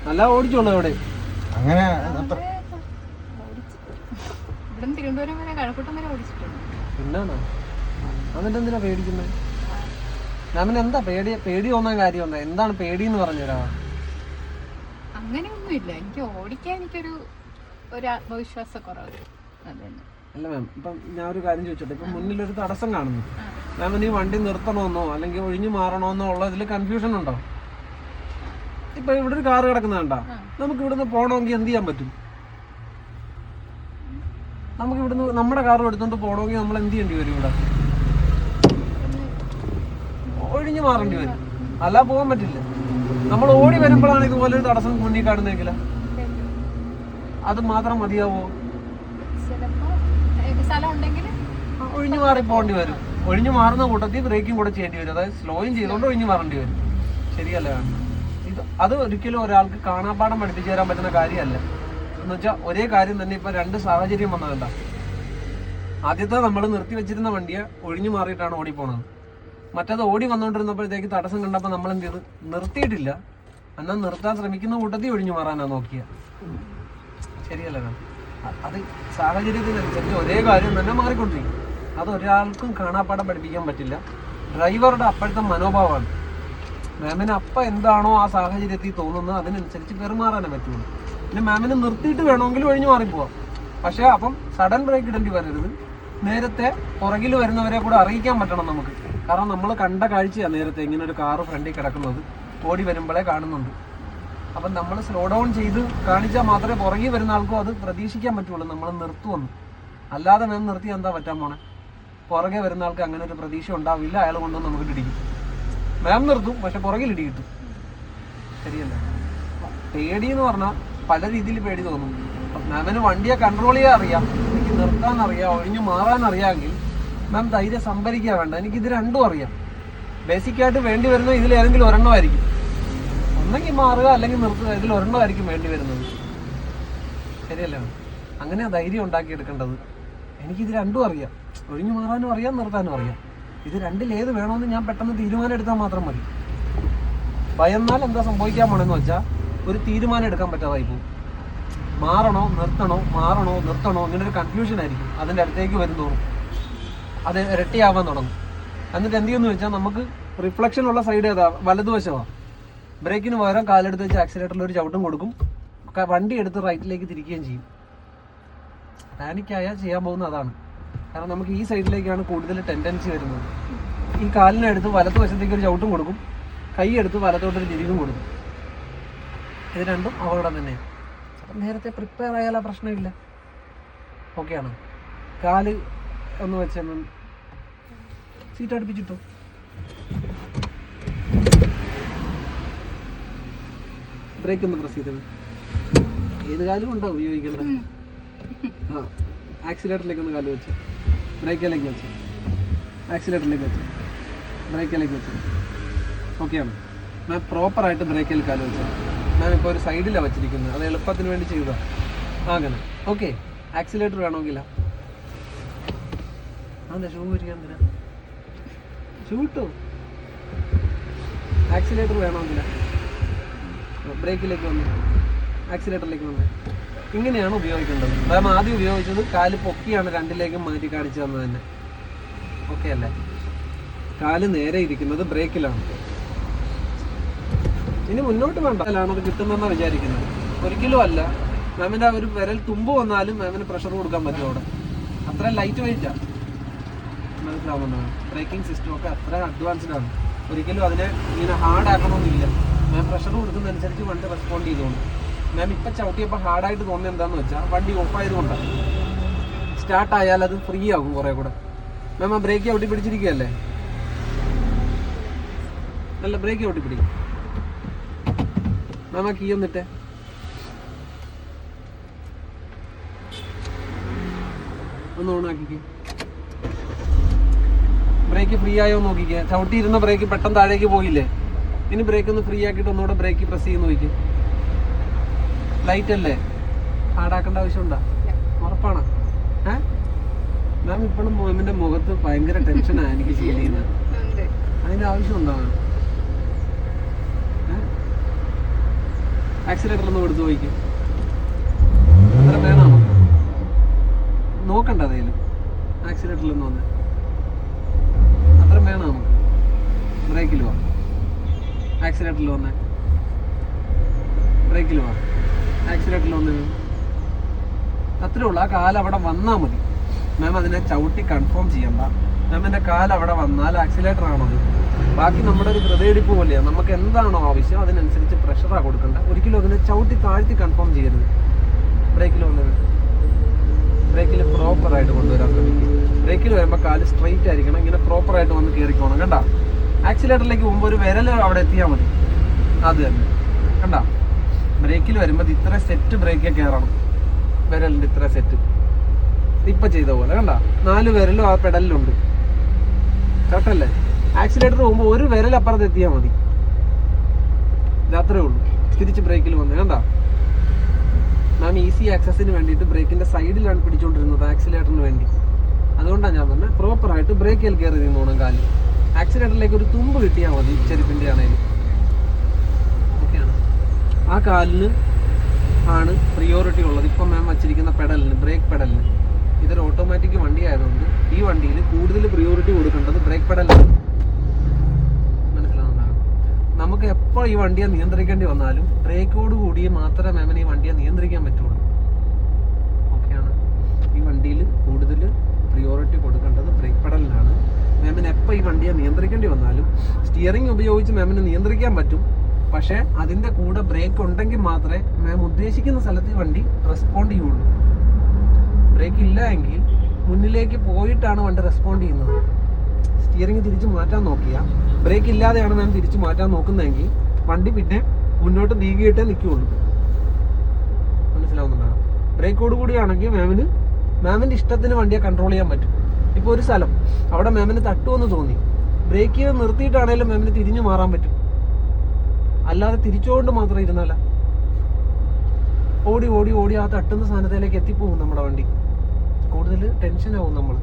നല്ല ഓടിച്ചോളൂ അവിടെ അങ്ങനെ തിരുവനന്തപുരം വരെ കഴക്കൂട്ടം വരെ ഓടിച്ചിട്ടുണ്ട്. പിന്നാണോ എന്നിട്ട് എന്തിനാ പേടിക്കുന്നത്? മാമിന് എന്താ പേടി തോന്നാൻ കാര്യം എന്താ? എന്താണ് പേടി എന്ന് പറഞ്ഞുതരാ? അങ്ങനെയൊന്നുമില്ല, എനിക്ക് ഓടിക്കാൻ എനിക്കൊരു ആത്മവിശ്വാസക്കുറവ്. അല്ല മാം, ഇപ്പം ഞാൻ ഒരു കാര്യം ചോദിച്ചോട്ടെ, ഇപ്പം മുന്നിലൊരു തടസ്സം കാണുന്നു, മാമിന് ഈ വണ്ടി നിർത്തണമെന്നോ അല്ലെങ്കിൽ ഒഴിഞ്ഞു മാറണമെന്നോ ഉള്ളതിൽ കൺഫ്യൂഷൻ ഉണ്ടോ? ഇപ്പൊ ഇവിടെ ഒരു കാറ് കിടക്കുന്നതാണ്ടാ, നമുക്ക് ഇവിടുന്ന് പോകണമെങ്കിൽ എന്ത് ചെയ്യാൻ പറ്റും? നമുക്ക് ഇവിടുന്ന് നമ്മുടെ കാർ എടുത്തോണ്ട് പോകണമെങ്കിൽ നമ്മൾ എന്ത് ചെയ്യേണ്ടി വരും? ഇവിടെ ഒഴിഞ്ഞു മാറേണ്ടി വരും, അല്ല പോകാൻ പറ്റില്ല. നമ്മൾ ഓടി വരുമ്പോഴാണ് ഇതുപോലൊരു തടസ്സം മുന്നിൽ കാണുന്നെങ്കിൽ അത് മാത്രം മതിയാവോ? ഒഴിഞ്ഞു മാറി പോകേണ്ടി വരും. ഒഴിഞ്ഞു മാറുന്ന കൂട്ടത്തിൽ ബ്രേക്കും കൂടെ ചെയ്യേണ്ടി വരും, അതായത് സ്ലോയും ചെയ്തുകൊണ്ട് ഒഴിഞ്ഞു മാറേണ്ടി വരും. ശരിയല്ല? അത് ഒരിക്കലും ഒരാൾക്ക് കാണാപ്പാഠം പഠിപ്പിച്ചു തരാൻ പറ്റുന്ന കാര്യമല്ല. എന്ന് വെച്ചാൽ ഒരേ കാര്യം തന്നെ ഇപ്പൊ രണ്ട് സാഹചര്യം വന്നതല്ല. ആദ്യത്തെ നമ്മൾ നിർത്തി വെച്ചിരുന്ന വണ്ടിയെ ഒഴിഞ്ഞു മാറിയിട്ടാണ് ഓടിപ്പോണത്. മറ്റത് ഓടി വന്നുകൊണ്ടിരുന്നപ്പോഴത്തേക്ക് തടസ്സം കണ്ടപ്പോൾ നമ്മൾ എന്ത് ചെയ്ത്? നിർത്തിയിട്ടില്ല, എന്നാൽ നിർത്താൻ ശ്രമിക്കുന്ന കൂട്ടത്തിൽ ഒഴിഞ്ഞു മാറാനാ നോക്കിയ. ശരിയല്ല? അത് സാഹചര്യത്തിനനുസരിച്ച് ഒരേ കാര്യം തന്നെ മാറിക്കൊണ്ടിരിക്കും. അത് ഒരാൾക്കും കാണാപ്പാഠം പഠിപ്പിക്കാൻ പറ്റില്ല. ഡ്രൈവറുടെ അപ്പോഴത്തെ മനോഭാവമാണ്. മാമിന് അപ്പം എന്താണോ ആ സാഹചര്യത്തിൽ തോന്നുന്നത് അതിനനുസരിച്ച് പെരുമാറാനേ പറ്റുള്ളൂ. പിന്നെ മാമിന് നിർത്തിയിട്ട് വേണമെങ്കിൽ ഒഴിഞ്ഞു മാറിപ്പോവാം, പക്ഷെ അപ്പം സഡൻ ബ്രേക്ക് ഇടേണ്ടി വരരുത്. നേരത്തെ പുറകിൽ വരുന്നവരെ കൂടെ അറിയിക്കാൻ പറ്റണം നമുക്ക്. കാരണം നമ്മൾ കണ്ട കാഴ്ചയാണ് നേരത്തെ ഇങ്ങനെ ഒരു കാറ് ഫ്രണ്ടിൽ കിടക്കുന്നത് ഓടി വരുമ്പോഴേ കാണുന്നുണ്ട്. അപ്പം നമ്മൾ സ്ലോ ഡൗൺ ചെയ്ത് കാണിച്ചാൽ മാത്രമേ പുറകിൽ വരുന്ന ആൾക്കും അത് പ്രതീക്ഷിക്കാൻ പറ്റുള്ളൂ നമ്മൾ നിർത്തുമെന്ന്. അല്ലാതെ മാം നിർത്തി എന്താ പറ്റാൻ പോണേ? പുറകെ വരുന്ന ആൾക്ക് അങ്ങനെ ഒരു പ്രതീക്ഷ ഉണ്ടാവില്ല, അയാൾ കൊണ്ടുവന്ന് നമുക്ക് ഇടിക്കും. മാം നിർത്തും, പക്ഷെ പുറകിൽ ഇടി കിട്ടും. ശരിയല്ല? പേടി എന്ന് പറഞ്ഞാൽ പല രീതിയിൽ പേടി തോന്നും. മാമിന് വണ്ടിയെ കൺട്രോൾ ചെയ്യാൻ അറിയാം, എനിക്ക് നിർത്താൻ അറിയാം, ഒഴിഞ്ഞു മാറാൻ അറിയാമെങ്കിൽ മാം ധൈര്യം സംഭരിക്കുക വേണ്ട. എനിക്കിത് രണ്ടും അറിയാം. ബേസിക്കായിട്ട് വേണ്ടി വരുന്നത് ഇതിലേതെങ്കിലും ഒരെണ്ണമായിരിക്കും. ഒന്നെങ്കിൽ മാറുക അല്ലെങ്കിൽ നിർത്തുക, ഇതിൽ ഒരെണ്ണമായിരിക്കും വേണ്ടി വരുന്നത്. ശരിയല്ലേ? അങ്ങനെ ധൈര്യം ഉണ്ടാക്കിയെടുക്കേണ്ടത്. എനിക്കിത് രണ്ടും അറിയാം, ഒഴിഞ്ഞു മാറാനും അറിയാം, നിർത്താനും അറിയാം. ഇത് രണ്ടിലേത് വേണമെന്ന് ഞാൻ പെട്ടെന്ന് തീരുമാനം എടുത്താൽ മാത്രം മതി. ഭയന്നാൽ എന്താ സംഭവിക്കാൻ പോണെന്ന് വെച്ചാൽ ഒരു തീരുമാനം എടുക്കാൻ പറ്റാതായി പോകും. മാറണോ നിർത്തണോ, മാറണോ നിർത്തണോ, ഇങ്ങനെ ഒരു കൺഫ്യൂഷൻ ആയിരിക്കും. അതിൻ്റെ അടുത്തേക്ക് വരുന്നോറും അത് ഇരട്ടിയാവാൻ തുടങ്ങും. എന്നിട്ട് എന്ത് ചെയ്യുമെന്ന് വെച്ചാൽ നമുക്ക് റിഫ്ലക്ഷൻ ഉള്ള സൈഡ് ഏതാ? വലതുവശമാണ്. ബ്രേക്കിന് പകരം കാലെടുത്ത് വെച്ച് ആക്സിലേറ്ററിൽ ഒരു ചവിട്ടും കൊടുക്കും, വണ്ടി എടുത്ത് റൈറ്റിലേക്ക് തിരിക്കുകയും ചെയ്യും. പാനിക്കായാൽ ചെയ്യാൻ പോകുന്നത് അതാണ്. കാരണം നമുക്ക് ഈ സൈഡിലേക്കാണ് കൂടുതൽ ടെൻഡൻസി വരുന്നത്. ഈ കാലിനെ എടുത്ത് വലതുവശത്തേക്ക് ഒരു ചവിട്ടും കൊടുക്കും, കൈ എടുത്ത് വലത്തോട്ടൊരു തിരികും കൊടുക്കും. ഇത് രണ്ടും അപകടം തന്നെയാണ്. അപ്പം നേരത്തെ പ്രിപ്പയർ ആയാൽ ആ പ്രശ്നമില്ല. ഓക്കെയാണ്? കാല് ഒന്ന് വെച്ചാൽ സീറ്റ് അടുപ്പിച്ചിട്ടോ. ബ്രേക്ക് ഒന്ന് പ്രസ് ചെയ്തത്. ഏത് കാലും ഉണ്ടോ ഉപയോഗിക്കേണ്ടത്? ആ, ആക്സിലേറ്ററിലേക്ക് ഒന്ന് കാല് വെച്ച്, ബ്രേക്കിലേക്ക് വെച്ച്, ആക്സിലേറ്ററിലേക്ക് വെച്ച്, ബ്രേക്കിലേക്ക് വെച്ച്. ഓക്കെയാണ്? മാം പ്രോപ്പറായിട്ട് ബ്രേക്കിൽ കാല് വെച്ചു. മാം ഇപ്പോൾ ഒരു സൈഡിലാണ് വെച്ചിരിക്കുന്നത്, അത് എളുപ്പത്തിന് വേണ്ടി ചെയ്തതാണ്. അങ്ങനെ ഓക്കെ. ആക്സിലേറ്റർ വേണമെങ്കിലാ അതെ ഷൂ വരിക്കാൻ തരാം. ഷൂ ഇട്ടോ. ആക്സിലേറ്റർ വേണമെങ്കിലാ ബ്രേക്കിലേക്ക് വന്ന് ആക്സിലേറ്ററിലേക്ക് വന്ന്. ഇങ്ങനെയാണ് ഉപയോഗിക്കേണ്ടത്. മാം ആദ്യം ഉപയോഗിച്ചത് കാല് പൊക്കിയാണ് രണ്ടിലേക്കും മാറ്റി കാണിച്ചു തന്നത് തന്നെ. ഓക്കെ അല്ലേ? കാല് നേരെ ഇരിക്കുന്നത് ബ്രേക്കിലാണ്. ഇനി മുന്നോട്ട് വേണ്ട അത് കിട്ടുന്നെന്നാണ് വിചാരിക്കുന്നത്. ഒരിക്കലും അല്ല. മാമിൻ്റെ ഒരു വിരൽ തുമ്പ് വന്നാലും മാമിന് പ്രഷർ കൊടുക്കാൻ പറ്റും അവിടെ. അത്ര ലൈറ്റ് വെയിറ്റാണ്. മനസ്സിലാവുന്നതാണ്. ബ്രേക്കിംഗ് സിസ്റ്റം ഒക്കെ അത്ര അഡ്വാൻസ്ഡ് ആണ്. ഒരിക്കലും അതിനെ ഇങ്ങനെ ഹാർഡ് ആക്കണമെന്നില്ല. മാം പ്രഷർ കൊടുക്കുന്നതനുസരിച്ച് വണ്ടി റെസ്പോണ്ട് ചെയ്തോളൂ. മാം ഇപ്പം ചവിട്ടിയപ്പോൾ ഹാർഡായിട്ട് തോന്നുന്നത് എന്താണെന്ന് വെച്ചാൽ വണ്ടി ഓഫായതുകൊണ്ടാണ്. സ്റ്റാർട്ടായാൽ അത് ഫ്രീ ആകും കുറേ കൂടെ. മാം ആ ബ്രേക്ക് ചവിട്ടി പിടിച്ചിരിക്കുകയല്ലേ? അല്ല, ബ്രേക്ക് ചവിട്ടി പിടിക്കും. മാം ആ കീ ഒന്നിട്ടെ. ഒന്ന് ഓണാക്കിക്കേ. ബ്രേക്ക് ഫ്രീ ആയോ നോക്കിക്കേ. ചവിട്ടിയിരുന്ന ബ്രേക്ക് പെട്ടെന്ന് താഴേക്ക് പോയില്ലേ? ഇനി ബ്രേക്ക് ഒന്ന് ഫ്രീ ആക്കിയിട്ട് ഒന്നുകൂടെ ബ്രേക്ക് പ്രസ് ചെയ്ത് നോക്കിക്കേ. ലൈറ്റ് അല്ലേ? ഹാർഡാക്കേണ്ട ആവശ്യമുണ്ടോ? ഉറപ്പാണ്? മാം ഇപ്പോഴും മാമിൻ്റെ മുഖത്ത് ഭയങ്കര ടെൻഷനാണ് എനിക്ക് ഫീൽ ചെയ്യുന്നത്. അതിൻ്റെ ആവശ്യമുണ്ടോ? ആക്സിലേറ്റർ ഒന്ന് എടുത്ത് പോയിക്കും. അത്ര വേണോ നോക്കണ്ട അതേലും ആക്സിലേറ്ററിൽ നിന്ന് വന്ന് അത്ര വേണം നമുക്ക്. ബ്രേക്കിൽ പോവാം. ആക്സിലേറ്ററിൽ വന്നേ. ബ്രേക്കിൽ പോവാം. ആക്സിലേറ്ററിൽ വന്ന് അത്രേ ഉള്ളൂ. ആ കാല് അവിടെ വന്നാൽ മതി. മാം അതിനെ ചവിട്ടി കൺഫേം ചെയ്യണ്ട. മാമിൻ്റെ കാല് അവിടെ വന്നാൽ ആക്സിലേറ്റർ ആണത്. ബാക്കി നമ്മുടെ ഒരു ഹൃദയടിപ്പ് പോലെയാണ്. നമുക്ക് എന്താണോ ആവശ്യം അതിനനുസരിച്ച് പ്രഷറാണ് കൊടുക്കേണ്ട. ഒരിക്കലും അതിനെ ചവിട്ടി താഴ്ത്തി കൺഫേം ചെയ്യരുത്. ബ്രേക്കിൽ വന്നത് ബ്രേക്കിൽ പ്രോപ്പറായിട്ട് കൊണ്ടുവരാൻ ശ്രമിക്കും. ബ്രേക്കിൽ വരുമ്പോൾ കാല് സ്ട്രെയിറ്റ് ആയിരിക്കണം. ഇങ്ങനെ പ്രോപ്പറായിട്ട് വന്ന് കയറിക്കോണം. കണ്ട ആക്സിലേറ്ററിലേക്ക് പോകുമ്പോൾ ഒരു വിരൽ അവിടെ എത്തിയാൽ മതി. അത് തന്നെ കണ്ട. ബ്രേക്കിൽ വരുമ്പോൾ ഇത്ര സെറ്റ് ബ്രേക്കേ കയറണം. വിരലിൻ്റെ ഇത്ര സെറ്റ് ഇപ്പം ചെയ്ത പോലെ കണ്ട. 4 വിരലും ആ പെഡലിലുണ്ട്. കറക്റ്റല്ലേ? ആക്സിലേറ്റർ പോകുമ്പോൾ ഒരു വിരൽ അപ്പുറത്ത് എത്തിയാൽ മതി. അത്രേ ഉള്ളൂ. തിരിച്ച് ബ്രേക്കിൽ വന്ന് കണ്ട. മാം ഈസി ആക്സസിന് വേണ്ടിയിട്ട് ബ്രേക്കിന്റെ സൈഡിലാണ് പിടിച്ചുകൊണ്ടിരുന്നത് ആക്സിലേറ്ററിന് വേണ്ടി. അതുകൊണ്ടാണ് ഞാൻ പറഞ്ഞത് പ്രോപ്പറായിട്ട് ബ്രേക്കിൽ കയറി നിന്നോണം കാല്. ആക്സിലേറ്ററിലേക്ക് ഒരു തുമ്പ് കിട്ടിയാൽ മതി ചെരുപ്പിൻ്റെ ആണെങ്കിലും. ഓക്കെയാണ്. ആ കാലിന് ആണ് പ്രിയോറിറ്റി ഉള്ളത് ഇപ്പം മാം വച്ചിരിക്കുന്ന പെഡലിന്, ബ്രേക്ക് പെഡലിന്. ഇതൊരു ഓട്ടോമാറ്റിക് വണ്ടി ആയതുകൊണ്ട് ഈ വണ്ടിയിൽ കൂടുതൽ പ്രിയോറിറ്റി കൊടുക്കേണ്ടത് ബ്രേക്ക് പെഡലാണ്. മനസ്സിലാവുന്നതാണ്. നമുക്ക് എപ്പോൾ ഈ വണ്ടിയെ നിയന്ത്രിക്കേണ്ടി വന്നാലും ബ്രേക്കോട് കൂടി മാത്രമേ മാമിന് ഈ വണ്ടിയെ നിയന്ത്രിക്കാൻ പറ്റുള്ളൂ. ഓക്കെയാണ്. ഈ വണ്ടിയിൽ കൂടുതൽ പ്രിയോറിറ്റി കൊടുക്കേണ്ടത് ബ്രേക്ക് പെഡലിനാണ്. മാമിന് എപ്പോൾ ഈ വണ്ടിയെ നിയന്ത്രിക്കേണ്ടി വന്നാലും സ്റ്റിയറിംഗ് ഉപയോഗിച്ച് മാമിന് നിയന്ത്രിക്കാൻ പറ്റും. പക്ഷേ അതിൻ്റെ കൂടെ ബ്രേക്ക് ഉണ്ടെങ്കിൽ മാത്രമേ മാം ഉദ്ദേശിക്കുന്ന സ്ഥലത്ത് ഈ വണ്ടി റെസ്പോണ്ട് ചെയ്യുള്ളൂ. ബ്രേക്ക് ഇല്ല എങ്കിൽ മുന്നിലേക്ക് പോയിട്ടാണ് വണ്ടി റെസ്പോണ്ട് ചെയ്യുന്നത്. സ്റ്റിയറിംഗ് തിരിച്ച് മാറ്റാൻ നോക്കിയാൽ ബ്രേക്ക് ഇല്ലാതെയാണ് മാം തിരിച്ച് മാറ്റാൻ നോക്കുന്നതെങ്കിൽ വണ്ടി പിന്നെ മുന്നോട്ട് നീങ്ങിയിട്ടേ നിൽക്കുകയുള്ളൂ. മനസ്സിലാവുന്നുണ്ടാകും. ബ്രേക്കോട് കൂടിയാണെങ്കിൽ മാമിൻ്റെ ഇഷ്ടത്തിന് വണ്ടിയെ കൺട്രോൾ ചെയ്യാൻ പറ്റും. ഇപ്പോൾ ഒരു സ്ഥലം അവിടെ മാമിന് തട്ടുമെന്ന് തോന്നി, ബ്രേക്ക് ചെയ്ത് നിർത്തിയിട്ടാണെങ്കിലും മാമിന് തിരിഞ്ഞു മാറാൻ പറ്റും. അല്ലാതെ തിരിച്ചുകൊണ്ട് മാത്രം ഇരുന്നല്ല. ഓടി ഓടി ഓടി ആ തട്ടുന്ന സ്ഥാനത്തിലേക്ക് എത്തിപ്പോകും നമ്മുടെ വണ്ടി. കൂടുതൽ ടെൻഷനാവും നമ്മൾ.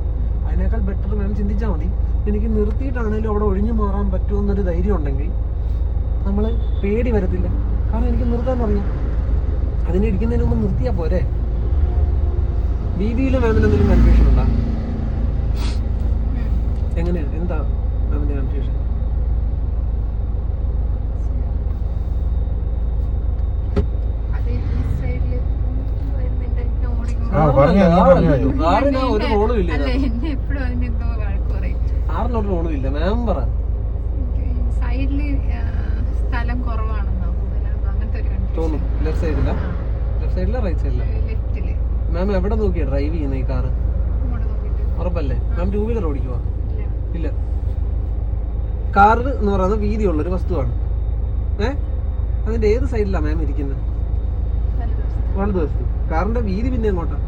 അതിനേക്കാൾ ബെറ്റർ മാം ചിന്തിച്ചാൽ മതി, എനിക്ക് നിർത്തിയിട്ടാണെങ്കിലും അവിടെ ഒഴിഞ്ഞു മാറാൻ പറ്റുമെന്നൊരു ധൈര്യം ഉണ്ടെങ്കിൽ നമ്മൾ പേടി വരത്തില്ല. കാരണം എനിക്ക് നിർത്താൻ അറിയാം. അതിനെ ഇടിക്കുന്നതിന് മുമ്പ് നിർത്തിയാൽ പോരെ. വീതിയിൽ മാമിന് എന്തെങ്കിലും കൺഫ്യൂഷൻ ഉണ്ടോ? എങ്ങനെയാണ്, എന്താ മാമിൻ്റെ കൺഫ്യൂഷൻ? ആറിന് ഒരു റോളും ഇല്ല. ആറിനൊരു റോളും ഇല്ല. മാം പറ. തോന്നും ലെഫ്റ്റ് സൈഡില, ലെഫ്റ്റ് സൈഡില, റൈറ്റ് സൈഡില. മാം എവിടെ നോക്കിയാ ഡ്രൈവ് ചെയ്യുന്ന ഈ കാറ്? ഉറപ്പല്ലേ? മാം 2 വീലർ ഓടിക്കുവാ? ഇല്ല. കാറ് എന്ന് പറയുന്നത് വീതിയുള്ളൊരു വസ്തുവാണ്. അതിന്റെ ഏത് സൈഡിലാണ് മാം ഇരിക്കുന്നത്? വലതുവശത്ത്. കാറിന്റെ വീതി പിന്നെ എങ്ങോട്ടാ?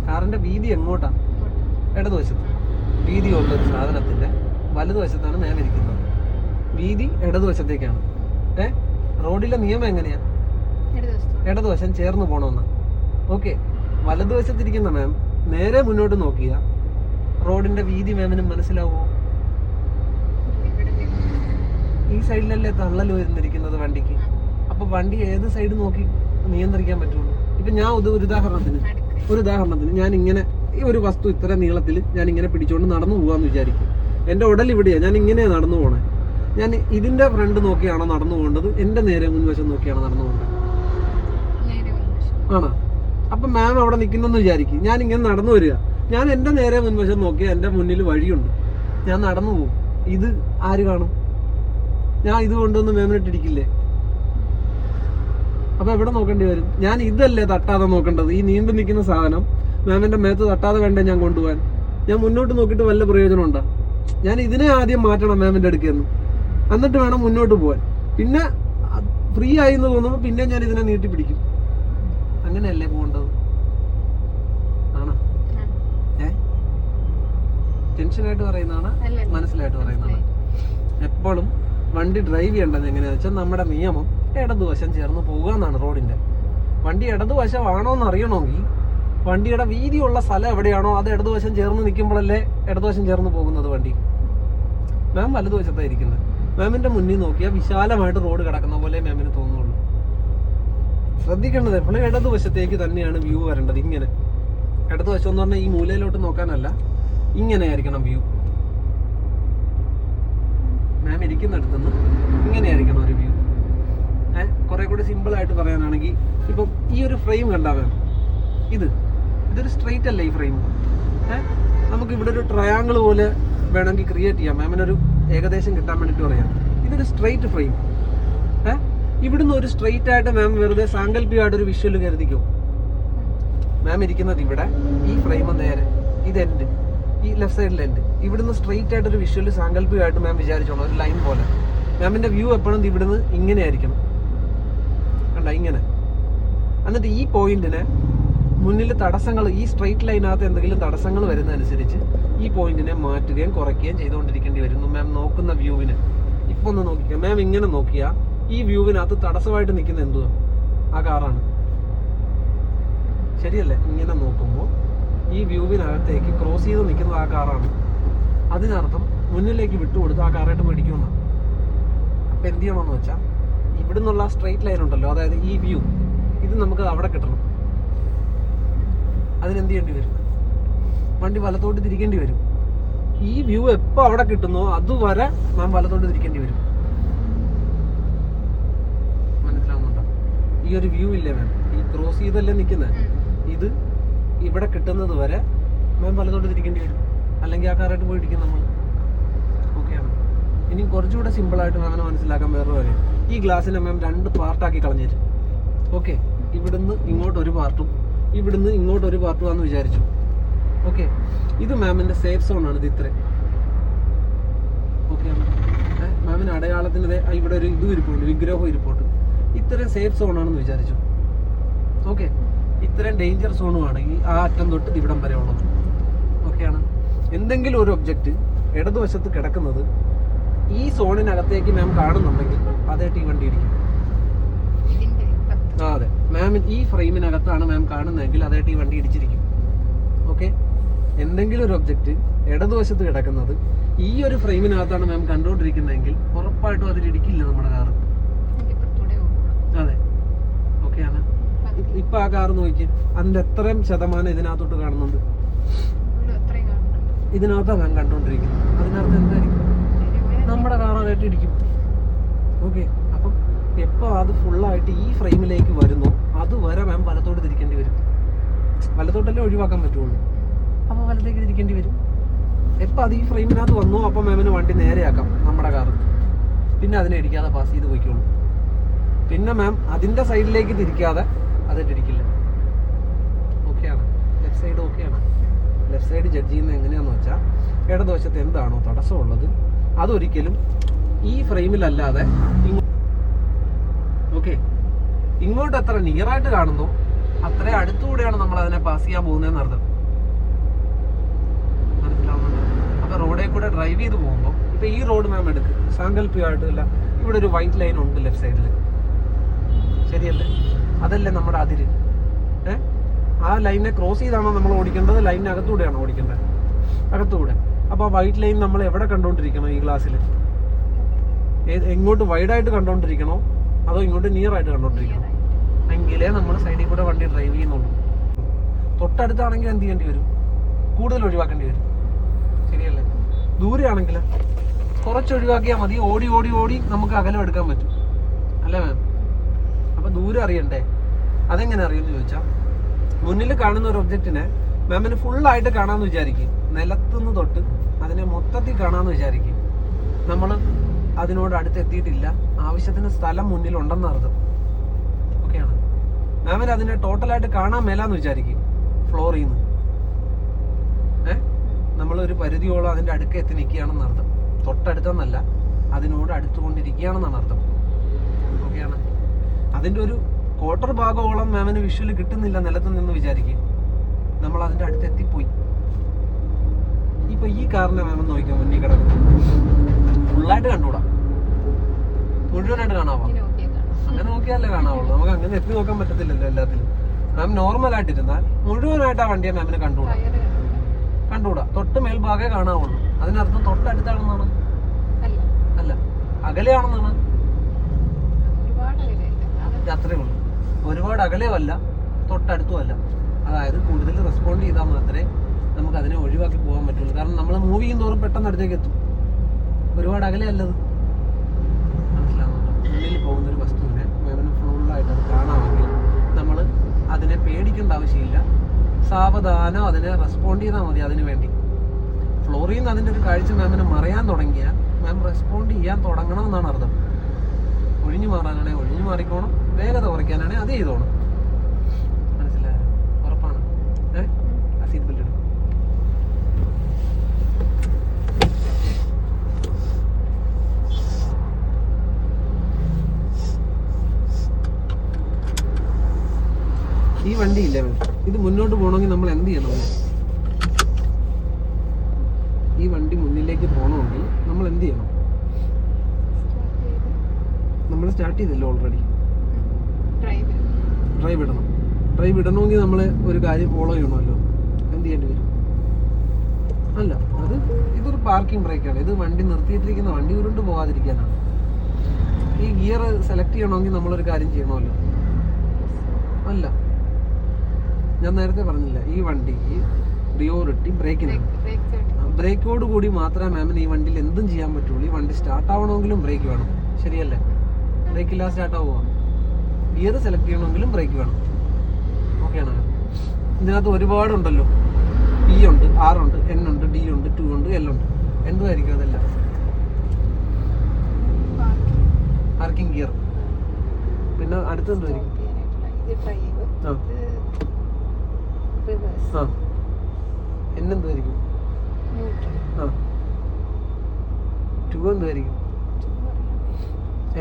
കാറിന്റെ വീതി എങ്ങോട്ടാ? ഇടതുവശത്ത്. വീതിയുള്ളൊരു സാധനത്തിന്റെ വലതുവശത്താണ് മാം ഇരിക്കുന്നത്. വീതി ഇടതുവശത്തേക്കാണ്. റോഡിലെ നിയമം എങ്ങനെയാ? ഇടതുവശം ചേർന്ന് പോണമെന്ന്. ഓക്കെ. വലതുവശത്തിരിക്കുന്ന മാം നേരെ മുന്നോട്ട് നോക്കിയ റോഡിന്റെ വീതി മാമിന് മനസ്സിലാവുമോ? ഈ സൈഡിലല്ലേ തള്ളൽ വരുന്നിരിക്കുന്നത് വണ്ടിക്ക്. അപ്പൊ വണ്ടി ഏത് സൈഡ് നോക്കി നിയന്ത്രിക്കാൻ പറ്റുള്ളൂ? ഇപ്പൊ ഞാൻ ഒരു ഉദാഹരണത്തിന് ഞാൻ ഇങ്ങനെ ഈ ഒരു വസ്തു ഇത്ര നീളത്തിൽ ഞാൻ ഇങ്ങനെ പിടിച്ചുകൊണ്ട് നടന്നു പോകാന്ന് വിചാരിക്കും. എൻ്റെ ഉടൽ ഇവിടെയാ, ഞാൻ ഇങ്ങനെ നടന്നു പോണേ. ഞാൻ ഇതിന്റെ ഫ്രണ്ട് നോക്കിയാണോ നടന്നു പോകേണ്ടത്, എൻ്റെ നേരെ മുൻവശം നോക്കിയാണോ നടന്നു പോകേണ്ടത്? ആണോ? അപ്പൊ മാം അവിടെ നിൽക്കുന്നെന്ന് വിചാരിക്കും. ഞാൻ ഇങ്ങനെ നടന്നു വരിക, ഞാൻ എൻ്റെ നേരെ മുൻവശം നോക്കിയാൽ എൻ്റെ മുന്നിൽ വഴിയുണ്ട്, ഞാൻ നടന്നു പോകും. ഇത് ആര് കാണും? ഞാൻ ഇത് കൊണ്ടൊന്ന് മാമിനിട്ടിരിക്കില്ലേ? അപ്പൊ എവിടെ നോക്കേണ്ടി വരും? ഞാൻ ഇതല്ലേ തട്ടാതെ നോക്കേണ്ടത്? ഈ നീണ്ടു നിൽക്കുന്ന സാധനം മാമിന്റെ മേത്ത് തട്ടാതെ വേണ്ടേ ഞാൻ കൊണ്ടുപോകാൻ? ഞാൻ മുന്നോട്ട് നോക്കിയിട്ട് വല്ല പ്രയോജനം ഉണ്ടോ? ഞാൻ ഇതിനെ ആദ്യം മാറ്റണം മാമിന്റെ അടുക്കെന്ന്, എന്നിട്ട് വേണം മുന്നോട്ട് പോകാൻ. പിന്നെ ഫ്രീ ആയി എന്ന് തോന്നുമ്പോൾ പിന്നെ ഞാൻ ഇതിനെ നീട്ടി പിടിക്കും. അങ്ങനെയല്ലേ പോകേണ്ടത്? ആണോ? ടെൻഷനായിട്ട് പറയുന്നതാണ്, മനസ്സിലായിട്ട് പറയുന്നതാണ്. എപ്പോഴും വണ്ടി ഡ്രൈവ് ചെയ്യേണ്ടത് എങ്ങനെയാണെന്ന് വെച്ചാൽ നമ്മുടെ നിയമം ഇടതുവശം ചേർന്ന് പോകുക എന്നാണ് റോഡിന്റെ. വണ്ടി ഇടതുവശമാണോ എന്ന് അറിയണമെങ്കിൽ വണ്ടിയുടെ വീതിയുള്ള സ്ഥലം എവിടെയാണോ അത് ഇടതുവശം ചേർന്ന് നിൽക്കുമ്പോഴല്ലേ ഇടതുവശം ചേർന്ന് പോകുന്നത് വണ്ടി. മാം വലതുവശത്തായിരിക്കുന്നത്. മാമിന്റെ മുന്നിൽ നോക്കിയാൽ വിശാലമായിട്ട് റോഡ് കിടക്കുന്ന പോലെ മാമിന് തോന്നും. ശ്രദ്ധിക്കേണ്ടത് എപ്പോഴും ഇടതുവശത്തേക്ക് തന്നെയാണ് വ്യൂ വരേണ്ടത്. ഇങ്ങനെ ഇടതുവശം എന്ന് പറഞ്ഞാൽ ഈ മൂലയിലോട്ട് നോക്കാനല്ല, ഇങ്ങനെ ആയിരിക്കണം വ്യൂ. മാം ഇരിക്കുന്നിടത്ത് നിന്ന് ഇങ്ങനെ ആയിരിക്കണം ഒരു വ്യൂ. കുറെ കൂടി സിമ്പിൾ ആയിട്ട് പറയാനാണെങ്കിൽ ഇപ്പം ഈ ഒരു ഫ്രെയിം കണ്ടാ മാം, ഇതൊരു സ്ട്രെയിറ്റ് അല്ലേ ഈ ഫ്രെയിം. നമുക്ക് ഇവിടെ ഒരു ട്രയാങ്കിൾ പോലെ വേണമെങ്കിൽ ക്രിയേറ്റ് ചെയ്യാം. മാമിനൊരു ഏകദേശം കിട്ടാൻ വേണ്ടിയിട്ട് പറയാം. ഇതൊരു സ്ട്രെയിറ്റ് ഫ്രെയിം. ഇവിടുന്ന് ഒരു സ്ട്രെയിറ്റ് ആയിട്ട് മാം വെറുതെ സാങ്കല്പികമായിട്ട് ഒരു വിഷ്വൽ കരുതിക്കോ. മാം ഇരിക്കുന്നത് ഇവിടെ, ഈ ഫ്രെയിം നേരെ ഇത് എൻഡ്, ഈ ലെഫ്റ്റ് സൈഡിൽ എൻഡ്. ഇവിടുന്ന് സ്ട്രെയിറ്റ് ആയിട്ട് ഒരു വിഷ്വൽ സാങ്കല്പികമായിട്ട് മാം വിചാരിച്ചോളൂ, ഒരു ലൈൻ പോലെ. മാമിന്റെ വ്യൂ എപ്പോഴും ഇവിടുന്ന് ഇങ്ങനെ ആയിരിക്കണം, കണ്ട ഇങ്ങനെ. എന്നിട്ട് ഈ പോയിന്റിനെ മുന്നിൽ തടസ്സങ്ങൾ, ഈ സ്ട്രെയിറ്റ് ലൈനകത്ത് എന്തെങ്കിലും തടസ്സങ്ങൾ വരുന്നതനുസരിച്ച് ഈ പോയിന്റിനെ മാറ്റുകയും കുറയ്ക്കുകയും ചെയ്തുകൊണ്ടിരിക്കേണ്ടി വരുന്നു മാം നോക്കുന്ന വ്യൂവിന്. ഇപ്പൊ ഒന്ന് നോക്കിക്കാം മാം, ഇങ്ങനെ നോക്കിയാ ഈ വ്യൂവിനകത്ത് തടസ്സമായിട്ട് നിൽക്കുന്ന എന്തുവാ? ആ കാറാണ്, ശരിയല്ലേ? ഇങ്ങനെ നോക്കുമ്പോൾ ഈ വ്യൂവിനകത്തേക്ക് ക്രോസ് ചെയ്ത് നിൽക്കുന്നത് ആ കാറാണ്. അതിനർത്ഥം മുന്നിലേക്ക് വിട്ടുകൊടുത്ത് ആ കാറായിട്ട് മേടിക്കുമെന്നാണ്. അപ്പൊ എന്ത് ചെയ്യണമെന്ന് വെച്ചാൽ ഇവിടെ നിന്നുള്ള സ്ട്രെയിറ്റ് ലൈൻ ഉണ്ടല്ലോ, അതായത് ഈ വ്യൂ, ഇത് നമുക്ക് അവിടെ കിട്ടണം. അതിനെന്ത് ചെയ്യേണ്ടി വരും? വണ്ടി വലത്തോട്ട് തിരിക്കേണ്ടി വരും. ഈ വ്യൂ എപ്പോൾ അവിടെ കിട്ടുന്നോ അതുവരെ നാം വലത്തോട്ട് തിരിക്കേണ്ടി വരും. മനസ്സിലാവുന്നുണ്ടോ? ഈ ഒരു വ്യൂ ഇല്ലേ മാം, ഈ ക്രോസ് ചെയ്തല്ലേ നിൽക്കുന്നത്, ഇത് ഇവിടെ കിട്ടുന്നത് വരെ മാം വലത്തോട്ട് തിരിക്കേണ്ടി വരും, അല്ലെങ്കിൽ ആ കാറായിട്ട് പോയിരിക്കും നമ്മൾ. ഓക്കെയാണ്. ഇനി കുറച്ചുകൂടെ സിമ്പിളായിട്ട് മാമിനെ മനസ്സിലാക്കാൻ വേറൊരു കാര്യം, ഈ ഗ്ലാസ്സിനെ മാം 2 പാർട്ടാക്കി കളഞ്ഞു തരും. ഓക്കെ, ഇവിടുന്ന് ഇങ്ങോട്ടൊരു പാർട്ടും ഇവിടുന്ന് ഇങ്ങോട്ടൊരു പാർട്ടും ആണെന്ന് വിചാരിച്ചു. ഓക്കെ, ഇത് മാമിന്റെ സേഫ് സോൺ ആണ്. ഇത് ഇത്രയും ഓക്കെയാണ്. മാമിന് അടയാളത്തിന് ഇവിടെ ഒരു ഇത് ഇരിപ്പുണ്ട്, വിഗ്രഹം ഇരിപ്പുണ്ട്. ഇത്രയും സേഫ് സോൺ ആണെന്ന് വിചാരിച്ചു. ഓക്കെ, ഇത്രയും ഡേഞ്ചർ സോണുമാണ് ഈ ആ അറ്റം തൊട്ട് ഇവിടം വരെ ഉള്ളത്. ഓക്കെയാണ്. എന്തെങ്കിലും ഒരു ഒബ്ജക്റ്റ് ഇടതുവശത്ത് കിടക്കുന്നത് ഈ സോണിനകത്തേക്ക് മാം കാണുന്നുണ്ടെങ്കിൽ അതായിട്ട് ഈ വണ്ടി ഇടിക്കും. അതെ മാം, ഈ ഫ്രെയിമിനകത്താണ് മാം കാണുന്നതെങ്കിൽ അതായിട്ട് ഈ വണ്ടി ഇടിച്ചിരിക്കും. ഓക്കെ, എന്തെങ്കിലും ഒരു ഒബ്ജക്റ്റ് ഇടതുവശത്ത് കിടക്കുന്നത് ഈ ഒരു ഫ്രെയിമിനകത്താണ് മാം കണ്ടുകൊണ്ടിരിക്കുന്നതെങ്കിൽ ഉറപ്പായിട്ടും അതിലിടിക്കില്ല നമ്മുടെ കാറ്. അതെ, ഓക്കെയാണ്. ഇപ്പൊ ആ കാറ് നോക്കി, അതിന്റെ എത്രയും ശതമാനം ഇതിനകത്തോട്ട് കാണുന്നുണ്ട്? ഇതിനകത്താണ് മാം കണ്ടുകൊണ്ടിരിക്കുന്നത്. അതിനകത്ത് എന്തായിരിക്കും? നമ്മുടെ കാറായിട്ട് ഇടിക്കും. ഓക്കെ, അപ്പം എപ്പോൾ അത് ഫുള്ളായിട്ട് ഈ ഫ്രെയിമിലേക്ക് വരുന്നു അതുവരെ മാം വലത്തോട്ട് തിരിക്കേണ്ടി വരും. വലത്തോട്ടല്ലേ ഒഴിവാക്കാൻ പറ്റുള്ളൂ, അപ്പോൾ വലത്തേക്ക് തിരിക്കേണ്ടി വരും. എപ്പോൾ അത് ഈ ഫ്രെയിമിനകത്ത് വന്നു അപ്പോൾ മാമിന് വണ്ടി നേരെയാക്കാം നമ്മുടെ കാറ്. പിന്നെ അതിനെ ഇടിക്കാതെ പാസ് ചെയ്ത് പോയിക്കോളൂ. പിന്നെ മാം അതിൻ്റെ സൈഡിലേക്ക് തിരിക്കാതെ അതിട്ടിരിക്കില്ല. ഓക്കെയാണ്. ലെഫ്റ്റ് സൈഡ് ഓക്കെയാണ്. ലെഫ്റ്റ് സൈഡ് ജഡ്ജ് ചെയ്യുന്നത് എങ്ങനെയാണെന്ന് വെച്ചാൽ ഇടതുവശത്ത് എന്താണോ തടസ്സമുള്ളത് അതൊരിക്കലും ഈ ഫ്രെയിമിലല്ലാതെ ഓക്കെ ഇങ്ങോട്ട് എത്ര നിയറായിട്ട് കാണുന്നു അത്ര അടുത്തുകൂടെയാണ് നമ്മൾ അതിനെ പാസ് ചെയ്യാൻ പോകുന്നതെന്ന് അർത്ഥം. മനസ്സിലാവുന്നുണ്ടോ? അപ്പൊ റോഡിൽ കൂടെ ഡ്രൈവ് ചെയ്ത് പോകുമ്പോൾ ഇപ്പൊ ഈ റോഡ് മാം എടുക്ക്, സാങ്കല്പികമായിട്ടില്ല, ഇവിടെ ഒരു വൈറ്റ് ലൈൻ ഉണ്ട് ലെഫ്റ്റ് സൈഡിൽ, ശരിയല്ലേ? അതല്ലേ നമ്മുടെ അതിര്. ആ ലൈനെ ക്രോസ് ചെയ്താണോ നമ്മൾ ഓടിക്കേണ്ടത്? ലൈനിനകത്തൂടെയാണോ ഓടിക്കേണ്ടത്? അകത്തൂടെ. അപ്പോൾ ആ വൈറ്റ് ലൈൻ നമ്മൾ എവിടെ കണ്ടോണ്ടിരിക്കണം? ഈ ഗ്ലാസ്സിൽ എങ്ങോട്ട് വൈഡായിട്ട് കണ്ടോണ്ടിരിക്കണോ അതോ ഇങ്ങോട്ട് നിയർ ആയിട്ട് കണ്ടോണ്ടിരിക്കണോ? എങ്കിലേ നമ്മൾ സൈഡിൽ കൂടെ വണ്ടി ഡ്രൈവ് ചെയ്യുന്നുള്ളൂ. തൊട്ടടുത്താണെങ്കിൽ എന്ത് ചെയ്യേണ്ടി വരും? കൂടുതൽ ഒഴിവാക്കേണ്ടി വരും, ശരിയല്ലേ? ദൂരെ ആണെങ്കിൽ കുറച്ച് ഒഴിവാക്കിയാൽ മതി. ഓടി ഓടി ഓടി നമുക്ക് അകലം എടുക്കാൻ പറ്റും, അല്ലേ മാം? അപ്പൊ ദൂരം അറിയണ്ടേ? അതെങ്ങനെ അറിയുമെന്ന് ചോദിച്ചാൽ മുന്നിൽ കാണുന്ന ഒരു ഒബ്ജക്റ്റിനെ മാമിന് ഫുള്ളായിട്ട് കാണാമെന്ന് വിചാരിക്കും. നിലത്തുനിന്ന് തൊട്ട് അതിനെ മൊത്തത്തിൽ കാണാമെന്ന് വിചാരിക്കും. നമ്മൾ അതിനോട് അടുത്തെത്തിയിട്ടില്ല, ആവശ്യത്തിന് സ്ഥലം മുന്നിലുണ്ടെന്ന് അർത്ഥം. ഓക്കെയാണ്. മാമിന് അതിനെ ടോട്ടലായിട്ട് കാണാൻ മേലാന്ന് വിചാരിക്കും ഫ്ലോറിൽ നിന്ന്. നമ്മളൊരു പരിധിയോളം അതിൻ്റെ അടുക്ക എത്തി നിൽക്കുകയാണെന്ന് അർത്ഥം. തൊട്ടടുത്തെന്നല്ല, അതിനോട് അടുത്തുകൊണ്ടിരിക്കുകയാണെന്നാണ് അർത്ഥം. ഓക്കെയാണ്. അതിൻ്റെ ഒരു ക്വാർട്ടർ ഭാഗമോളം മാമിന് വിഷ്വൽ കിട്ടുന്നില്ല നിലത്ത് നിന്ന് വിചാരിക്കും. നമ്മൾ അതിൻ്റെ അടുത്ത് എത്തിപ്പോയി. ഇപ്പൊ ഈ കാറിനെ മാം നോക്കിയാൽ മുന്നിൽ കിടക്കുന്നത് ഫുള്ളായിട്ട് കണ്ടുകൂടാ, മുഴുവനായിട്ട് കാണാവോ? അങ്ങനെ നോക്കിയാലേ കാണാവുള്ളൂ. നമുക്ക് അങ്ങനെ എത്തി നോക്കാൻ പറ്റത്തില്ലല്ലോ എല്ലാത്തിലും. മാം നോർമലായിട്ടിരുന്നാൽ മുഴുവനായിട്ട് ആ വണ്ടിയെ മാമിനെ കണ്ടുകൂടാ. തൊട്ട് മേൽഭാഗേ കാണാവുള്ളൂ. അതിനർത്ഥം തൊട്ടടുത്താണെന്നാണ്? അല്ല, അകലെയാണെന്നാണ്. അത്രേ ഉള്ളൂ. ഒരുപാട് അകലെയുമല്ല തൊട്ടടുത്തുമല്ല. അതായത് കൂടുതൽ റെസ്പോണ്ട് ചെയ്താൽ മാത്രമേ നമുക്ക് അതിനെ ഒഴിവാക്കി പോകാൻ പറ്റുള്ളൂ. കാരണം നമ്മൾ മൂവ് ചെയ്യും തോറും പെട്ടെന്ന് അടുത്തേക്ക് എത്തും. ഒരുപാട് അകലെയല്ലത്. മനസ്സിലാവുന്നുണ്ടോ? മുന്നിൽ പോകുന്നൊരു വസ്തുവിനെ മാമിന് ഫുള്ളായിട്ട് അത് കാണാമെങ്കിൽ നമ്മൾ അതിനെ പേടിക്കേണ്ട ആവശ്യമില്ല. സാവധാനം അതിനെ റെസ്പോണ്ട് ചെയ്താൽ മതി. അതിന് വേണ്ടി ഫ്ലോറിൽ നിന്ന് അതിൻ്റെ ഒരു കാഴ്ച മാമിന് മറയാൻ തുടങ്ങിയാൽ മാം റെസ്പോണ്ട് ചെയ്യാൻ തുടങ്ങണമെന്നാണ് അർത്ഥം. ഒഴിഞ്ഞു മാറാനാണെങ്കിൽ ഒഴിഞ്ഞു മാറിക്കോണം, വേഗത കുറയ്ക്കാനാണെങ്കിൽ അത് ചെയ്തോണം. മനസ്സിലായോ? ഉറപ്പാണ്. ആ സീറ്റ് ബെൽറ്റ് ഇടും. ഈ വണ്ടിയില്ലേ മാം, ഇത് മുന്നോട്ട് പോകണമെങ്കിൽ നമ്മൾ എന്ത് ചെയ്യണം? ഈ വണ്ടി മുന്നിലേക്ക് പോകണമെങ്കിൽ നമ്മൾ എന്ത് ചെയ്യണം? നമ്മൾ സ്റ്റാർട്ട് ചെയ്തല്ലോ ഓൾറെഡി. ഡ്രൈവ് ഇടണം. ഡ്രൈവ് ഇടണമെങ്കിൽ നമ്മൾ ഒരു കാര്യം ഫോളോ ചെയ്യണമല്ലോ. എന്ത് ചെയ്യേണ്ടി വരും? അല്ല, ഇതൊരു പാർക്കിംഗ് ബ്രേക്കാണ്. ഇത് വണ്ടി നിർത്തിയിട്ടിരിക്കുന്ന വണ്ടി ഉരുണ്ട് പോകാതിരിക്കാനാണ്. ഈ ഗിയർ സെലക്ട് ചെയ്യണമെങ്കിൽ നമ്മളൊരു കാര്യം ചെയ്യണമല്ലോ. അല്ല, ഞാൻ നേരത്തെ പറഞ്ഞില്ല, ഈ വണ്ടിക്ക് പ്രിയോറിറ്റി ബ്രേക്കിനാണ്. ബ്രേക്കോട് കൂടി മാത്രമേ മാമിന് ഈ വണ്ടിയിൽ എന്തും ചെയ്യാൻ പറ്റുള്ളൂ. ഈ വണ്ടി സ്റ്റാർട്ട് ആവണമെങ്കിലും ബ്രേക്ക് വേണം. ശരിയല്ലേ? ബ്രേക്ക് ഇല്ലാതെ സ്റ്റാർട്ട് ആവുക. ഗിയർ സെലക്ട് ചെയ്യണമെങ്കിലും ബ്രേക്ക് വേണം. ഓക്കെയാണ്. ഇതിനകത്ത് ഒരുപാടുണ്ടല്ലോ. P ഉണ്ട്, R ഉണ്ട്, N ഉണ്ട്, D ഉണ്ട്, 2 ഉണ്ട്, L ഉണ്ട്. എന്തുമായിരിക്കും അതെല്ലാം? Parking gear. പിന്നെ അടുത്തെന്തുമായിരിക്കും? എന്തുമായിരിക്കും? 2 എന്തുമായിരിക്കും?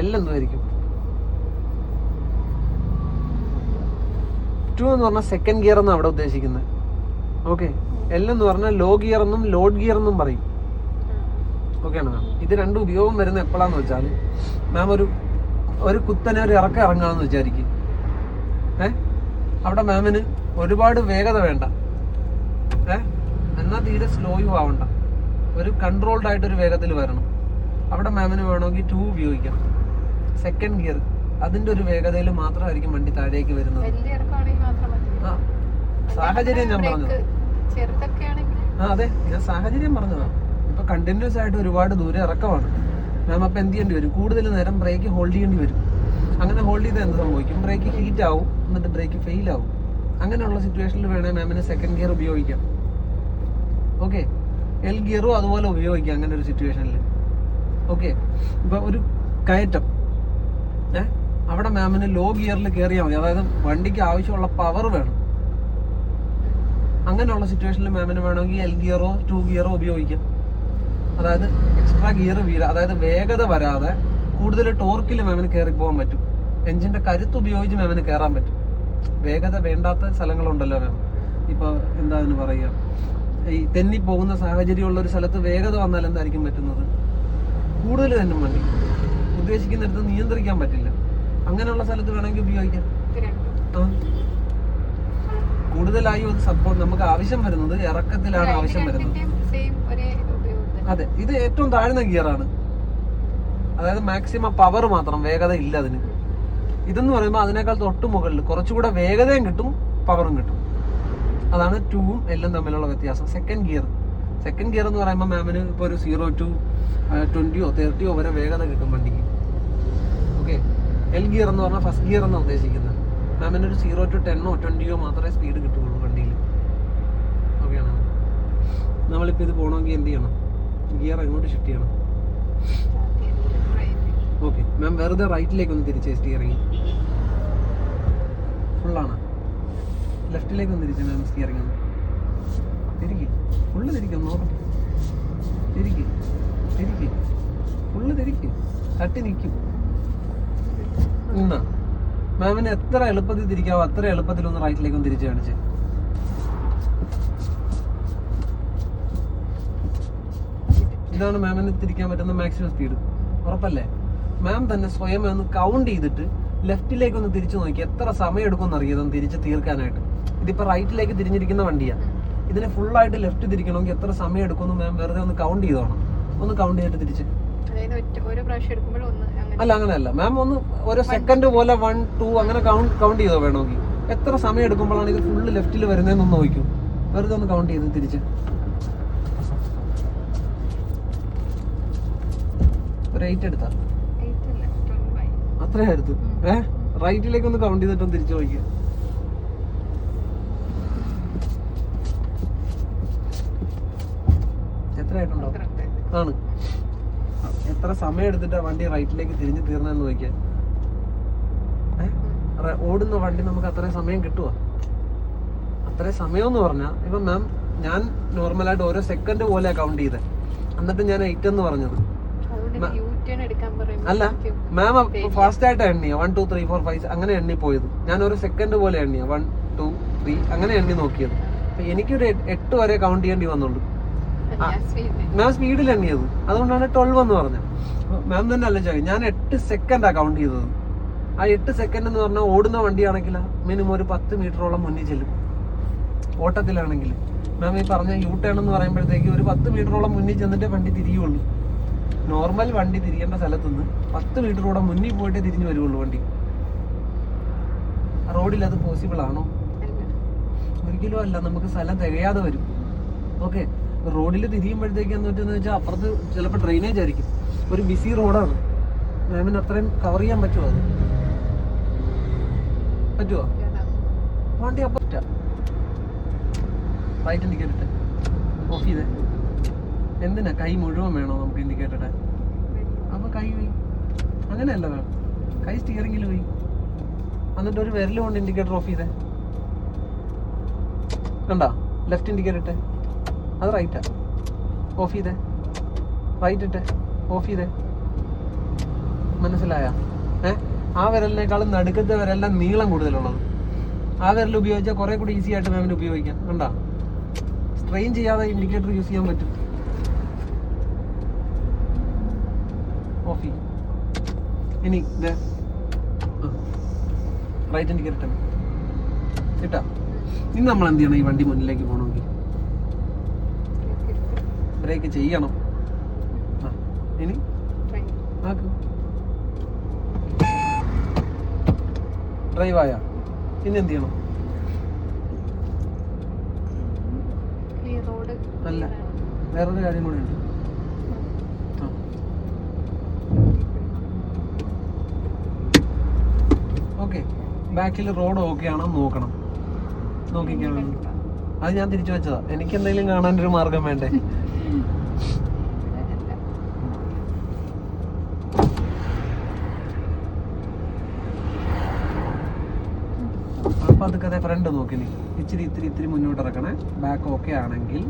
L എന്തുമായിരിക്കും? 2 എന്ന് പറഞ്ഞാൽ സെക്കൻഡ് ഗിയർ എന്നാണ് അവിടെ ഉദ്ദേശിക്കുന്നത്. ഓക്കെ. L എന്ന് പറഞ്ഞാൽ ലോ ഗിയർ എന്നും ലോഡ് ഗിയർ എന്നും പറയും. ഓക്കെയാണ് മാം. ഇത് രണ്ടും ഉപയോഗം വരുന്ന എപ്പോഴാന്ന് വെച്ചാൽ, മാം ഒരു കുത്തനെ ഒരു ഇറക്കം ഇറങ്ങാമെന്ന് വിചാരിക്കും. അവിടെ മാമിന് ഒരുപാട് വേഗത വേണ്ട, എന്നാൽ തീരെ സ്ലോയും ആവണ്ട. ഒരു കൺട്രോൾഡ് ആയിട്ടൊരു വേഗത്തിൽ വരണം. അവിടെ മാമിന് വേണമെങ്കിൽ 2 ഉപയോഗിക്കാം. സെക്കൻഡ് ഗിയർ അതിന്റെ ഒരു വേഗതയിൽ മാത്രമായിരിക്കും വണ്ടി താഴേക്ക് വരുന്നത്. സാഹചര്യം ഞാൻ പറഞ്ഞത്. അതെ, ഞാൻ സാഹചര്യം പറഞ്ഞതാണ്. ഇപ്പൊ കണ്ടിന്യൂസ് ആയിട്ട് ഒരുപാട് ദൂരം ഇറക്കമാണ് മാം. അപ്പൊ എന്ത് ചെയ്യേണ്ടി വരും? കൂടുതൽ നേരം ബ്രേക്ക് ഹോൾഡ് ചെയ്യേണ്ടി വരും. അങ്ങനെ ഹോൾഡ് ചെയ്താൽ എന്ത് സംഭവിക്കും? ബ്രേക്ക് ഹീറ്റ് ആവും, എന്നിട്ട് ബ്രേക്ക് ഫെയിൽ ആവും. അങ്ങനെയുള്ള സിറ്റുവേഷനിൽ വേണേൽ മാമിന് സെക്കൻഡ് ഗിയർ ഉപയോഗിക്കാം. ഓക്കെ. L ഗിയറും അതുപോലെ ഉപയോഗിക്കാം അങ്ങനെ ഒരു സിറ്റുവേഷനിൽ. ഓക്കെ. ഇപ്പൊ ഒരു കയറ്റം, അവിടെ മാമിന് ലോ ഗിയറിൽ കയറിയാൽ മതി. അതായത് വണ്ടിക്ക് ആവശ്യമുള്ള പവർ വേണം. അങ്ങനെയുള്ള സിറ്റുവേഷനിൽ മാമിന് വേണമെങ്കിൽ L ഗിയറോ 2 ഗിയറോ ഉപയോഗിക്കാം. അതായത് എക്സ്ട്രാ ഗിയർ അതായത് വേഗത വരാതെ കൂടുതൽ ടോർക്കിൽ മാമിന് കയറി പോകാൻ പറ്റും. എഞ്ചിന്റെ കരുത്ത് ഉപയോഗിച്ച് മാമിന് കയറാൻ പറ്റും. വേഗത വേണ്ടാത്ത സ്ഥലങ്ങളുണ്ടല്ലോ മാം. ഇപ്പൊ എന്താന്ന് പറയുക, ഈ തെന്നി പോകുന്ന സാഹചര്യമുള്ള ഒരു സ്ഥലത്ത് വേഗത വന്നാൽ എന്തായിരിക്കും പറ്റുന്നത്? കൂടുതൽ തന്നെ വണ്ടി ഉദ്ദേശിക്കുന്നിടത്ത് നിയന്ത്രിക്കാൻ പറ്റില്ല. അങ്ങനെയുള്ള സ്ഥലത്ത് വേണമെങ്കിൽ ഉപയോഗിക്കാം. കൂടുതലായി ഒരു സപ്പോർട്ട് നമുക്ക് ആവശ്യം വരുന്നത് ഇറക്കത്തിലാണ് ആവശ്യം വരുന്നത്. അതെ, ഇത് ഏറ്റവും താഴ്ന്ന ഗിയറാണ്. അതായത് മാക്സിമം പവർ മാത്രം, വേഗത ഇല്ല അതിന്. ഇതെന്ന് പറയുമ്പോൾ അതിനേക്കാൾ തൊട്ട് മുകളിൽ കുറച്ചുകൂടെ വേഗതയും കിട്ടും, പവറും കിട്ടും. അതാണ് 2ഉം Lഉം തമ്മിലുള്ള വ്യത്യാസം. സെക്കൻഡ് ഗിയർ എന്ന് പറയുമ്പോൾ മാമിന് ഇപ്പോൾ ഒരു 0 to 20 or 30 വരെ വേഗത കിട്ടും വണ്ടിക്ക്. ഓക്കെ. L ഗിയർ എന്ന് പറഞ്ഞാൽ ഫസ്റ്റ് ഗിയർ എന്നാണ് ഉദ്ദേശിക്കുന്നത്. മാമിന് ഒരു 0 to 10 or 20 മാത്രമേ സ്പീഡ് കിട്ടുള്ളൂ വണ്ടിയിൽ. ഓക്കെയാണ്. നമ്മളിപ്പോൾ ഇത് പോകണമെങ്കിൽ എന്ത് ചെയ്യണം? ഗിയർ അങ്ങോട്ട് ഷിഫ്റ്റ് ചെയ്യണം. ഓക്കെ മാം, വെറുതെ റൈറ്റിലേക്ക് ഒന്ന് തിരിച്ചേ. സ്റ്റിയറിംഗ് ഫുള്ളാണ്. ലെഫ്റ്റിലേക്ക് ഒന്ന് തിരിച്ചു മാം. സ്റ്റിയറിംഗ് ഒന്ന് ഫുള്ള് തിരിക്കും. നോക്കട്ടെ. തിരിക്ക് ഫുള്ള് തിരിക്ക്. തട്ടി നിൽക്കും. മാമിന് എത്ര എളുപ്പത്തിൽ തിരിക്കാവോ അത്ര എളുപ്പത്തിൽ ഒന്ന് റൈറ്റിലേക്ക് ഒന്ന് തിരിച്ചു കാണിച്ചേ. ഇതാണ് മാമിന് തിരിക്കാൻ പറ്റുന്ന മാക്സിമം സ്പീഡ്. ഉറപ്പല്ലേ? മാം തന്നെ സ്വയം ഒന്ന് കൗണ്ട് ചെയ്തിട്ട് ലെഫ്റ്റിലേക്ക് ഒന്ന് തിരിച്ചു നോക്കി എത്ര സമയം എടുക്കുമെന്ന് അറിയാം തിരിച്ച് തീർക്കാനായിട്ട്. ഇതിപ്പോ റൈറ്റിലേക്ക് തിരിഞ്ഞിരിക്കുന്ന വണ്ടിയാണ്. ഇതിനെ ഫുള്ളായിട്ട് ലെഫ്റ്റ് തിരിക്കണമെങ്കിൽ എത്ര സമയം എടുക്കുമെന്ന് മാം വെറുതെ ഒന്ന് കൗണ്ട് ചെയ്തോണം. ഒന്ന് കൗണ്ട് ചെയ്തിട്ട് തിരിച്ച് അതായത് ഓരോ പ്രാവശ്യം എടുക്കുമ്പോഴും ഒന്ന് അങ്ങനെ അല്ല അങ്ങനെയല്ല മാം, ഒന്ന് ഓരോ സെക്കൻഡ് പോലെ 1 2 അങ്ങനെ കൗണ്ട് ചെയ്തോ വേണമെങ്കിൽ. എത്ര സമയം എടുക്കുമ്പോഴാണ് ഇത് ഫുള്ള് ലെഫ്റ്റിൽ വരുന്നതെന്നൊന്ന് നോക്കൂ. വെറുതെ ഒന്ന് കൗണ്ട് ചെയ്ത് തിരിച്ച് ഒരു 8 എടുത്താ 8 അല്ല 12 ആയി. അത്രയും എടുത്ത്. റൈറ്റിലേക്ക് ഒന്ന് കൗണ്ട് ചെയ്തിട്ടൊന്ന് തിരിച്ചു നോക്കിയാ. എത്ര ആയിട്ടുണ്ടാവും? ആണ്. എത്ര സമയം എടുത്തിട്ടാ വണ്ടി റൈറ്റിലേക്ക് തിരിഞ്ഞു തീർന്നെന്ന് നോക്കിയാൽ. ഓടുന്ന വണ്ടി നമുക്ക് അത്രയും സമയം കിട്ടുക? അത്രയും സമയം എന്ന് പറഞ്ഞാൽ ഇപ്പൊ മാം, ഞാൻ നോർമലായിട്ട് ഓരോ സെക്കൻഡ് പോലെ കൗണ്ട് ചെയ്തേ, എന്നിട്ട് ഞാൻ 8 എന്ന് പറഞ്ഞത്. അല്ല മാം, ഫാസ്റ്റ് ആയിട്ട് എണ്ണിയ 1 2 3 4 5 അങ്ങനെ എണ്ണി പോയത്. ഞാൻ ഒരു സെക്കൻഡ് പോലെ എണ്ണിയ 1 2 3 അങ്ങനെ എണ്ണി നോക്കിയത്. അപ്പൊ എനിക്കൊരു 8 വരെ കൗണ്ട് ചെയ്യേണ്ടി വന്നുള്ളൂ. മാം സ്പീഡിൽ എണ്ണിയത്, അതുകൊണ്ടാണ് 12 എന്ന് പറഞ്ഞത്. മാം തന്നെ അല്ല ചോദിക്കും, ഞാൻ 8 സെക്കൻഡാ കൗണ്ട് ചെയ്തത്. ആ 8 സെക്കൻഡ് എന്ന് പറഞ്ഞാൽ ഓടുന്ന വണ്ടിയാണെങ്കിൽ മിനിമം ഒരു 10 മീറ്ററോളം മുന്നിൽ ചെല്ലും. ഓട്ടത്തിലാണെങ്കിൽ മാം ഈ പറഞ്ഞ യു ടേൺ എന്ന് പറയുമ്പോഴത്തേക്ക് ഒരു 10 മീറ്ററോളം മുന്നിൽ ചെന്നിട്ടേ വണ്ടി തിരിയുള്ളൂ. നോർമൽ വണ്ടി തിരിയേണ്ട സ്ഥലത്തുനിന്ന് 10 മീറ്ററോളം മുന്നിൽ പോയിട്ടേ തിരിഞ്ഞു വരുള്ളൂ വണ്ടി. റോഡിൽ അത് പോസിബിൾ ആണോ? ഒരിക്കലും അല്ല. നമുക്ക് സ്ഥലം തികയാതെ വരും. ഓക്കെ, റോഡിൽ തിരിയുമ്പോഴത്തേക്ക് എന്ന് വെച്ചാൽ അപ്പുറത്ത് ചിലപ്പോൾ ഡ്രെയിനേജ് ആയിരിക്കും, ഒരു ബിസി റോഡാണ്. മാമിന് അത്രയും കവർ ചെയ്യാൻ പറ്റുമോ? അത് പറ്റുമോ? വണ്ടി അപ്പം റൈറ്റ് ഇൻഡിക്കേറ്റർ ഓഫ് ചെയ്തേ. എന്തിനാ കൈ മുഴുവൻ വേണോ നമുക്ക് ഇൻഡിക്കേറ്റർ? അപ്പൊ കൈ പോയി. അങ്ങനെയല്ല വേണം, കൈ സ്റ്റിയറിംഗിൽ പോയി, എന്നിട്ട് ഒരു വിരൽ കൊണ്ട് ഇൻഡിക്കേറ്റർ ഓഫ് ചെയ്തേ. കണ്ടാ? ലെഫ്റ്റ് ഇൻഡിക്കേറ്റർ ഇട്ടെ, അത് റൈറ്റാ. ഓഫ് ചെയ്തേ, റൈറ്റ് ഇട്ടെ, ഓഫ് ചെയ്തേ. മനസ്സിലായ? ആ വിരലിനേക്കാളും നടുക്കത്തെ വിരലിന്റെ നീളം കൂടുതലുള്ളത്. ആ വിരൽ ഉപയോഗിച്ചാൽ കുറെ കൂടി ഈസി ആയിട്ട് മാമിന് ഉപയോഗിക്കാം. കണ്ടാ? സ്ട്രെയിൻ ചെയ്യാതെ ഇൻഡിക്കേറ്റർ യൂസ് ചെയ്യാൻ പറ്റും. ഓഫ് ചെയ്യും. ഇനി റൈറ്റ് ഇൻഡിക്കേറ്റർ ഇട്ടാ. ഇനി നമ്മൾ എന്ത് ചെയ്യണം? ഈ വണ്ടി മുന്നിലേക്ക് പോകണമെങ്കിൽ ബ്രേക്ക് ചെയ്യണം. ഇനി ആക്ക്. ഡ്രൈവായ ഇനി എന്ത് ചെയ്യണം? അല്ല, വേറൊരു കാര്യം കൂടെ ഉണ്ട്. ഓക്കെ, ബാക്കിൽ റോഡ് ഓക്കെ ആണോ നോക്കണം. നോക്കിക്കണം. അത് ഞാൻ തിരിച്ചു വെച്ചതാ. എനിക്ക് എന്തെങ്കിലും കാണാൻ ഒരു മാർഗം വേണ്ടേ? അപ്പൊ അതൊക്കെ ഫ്രണ്ട് നോക്കി നീ ഇത്തിരി മുന്നോട്ട് ഇറക്കണേ. ബാക്ക് ഓക്കെ ആണെങ്കിൽ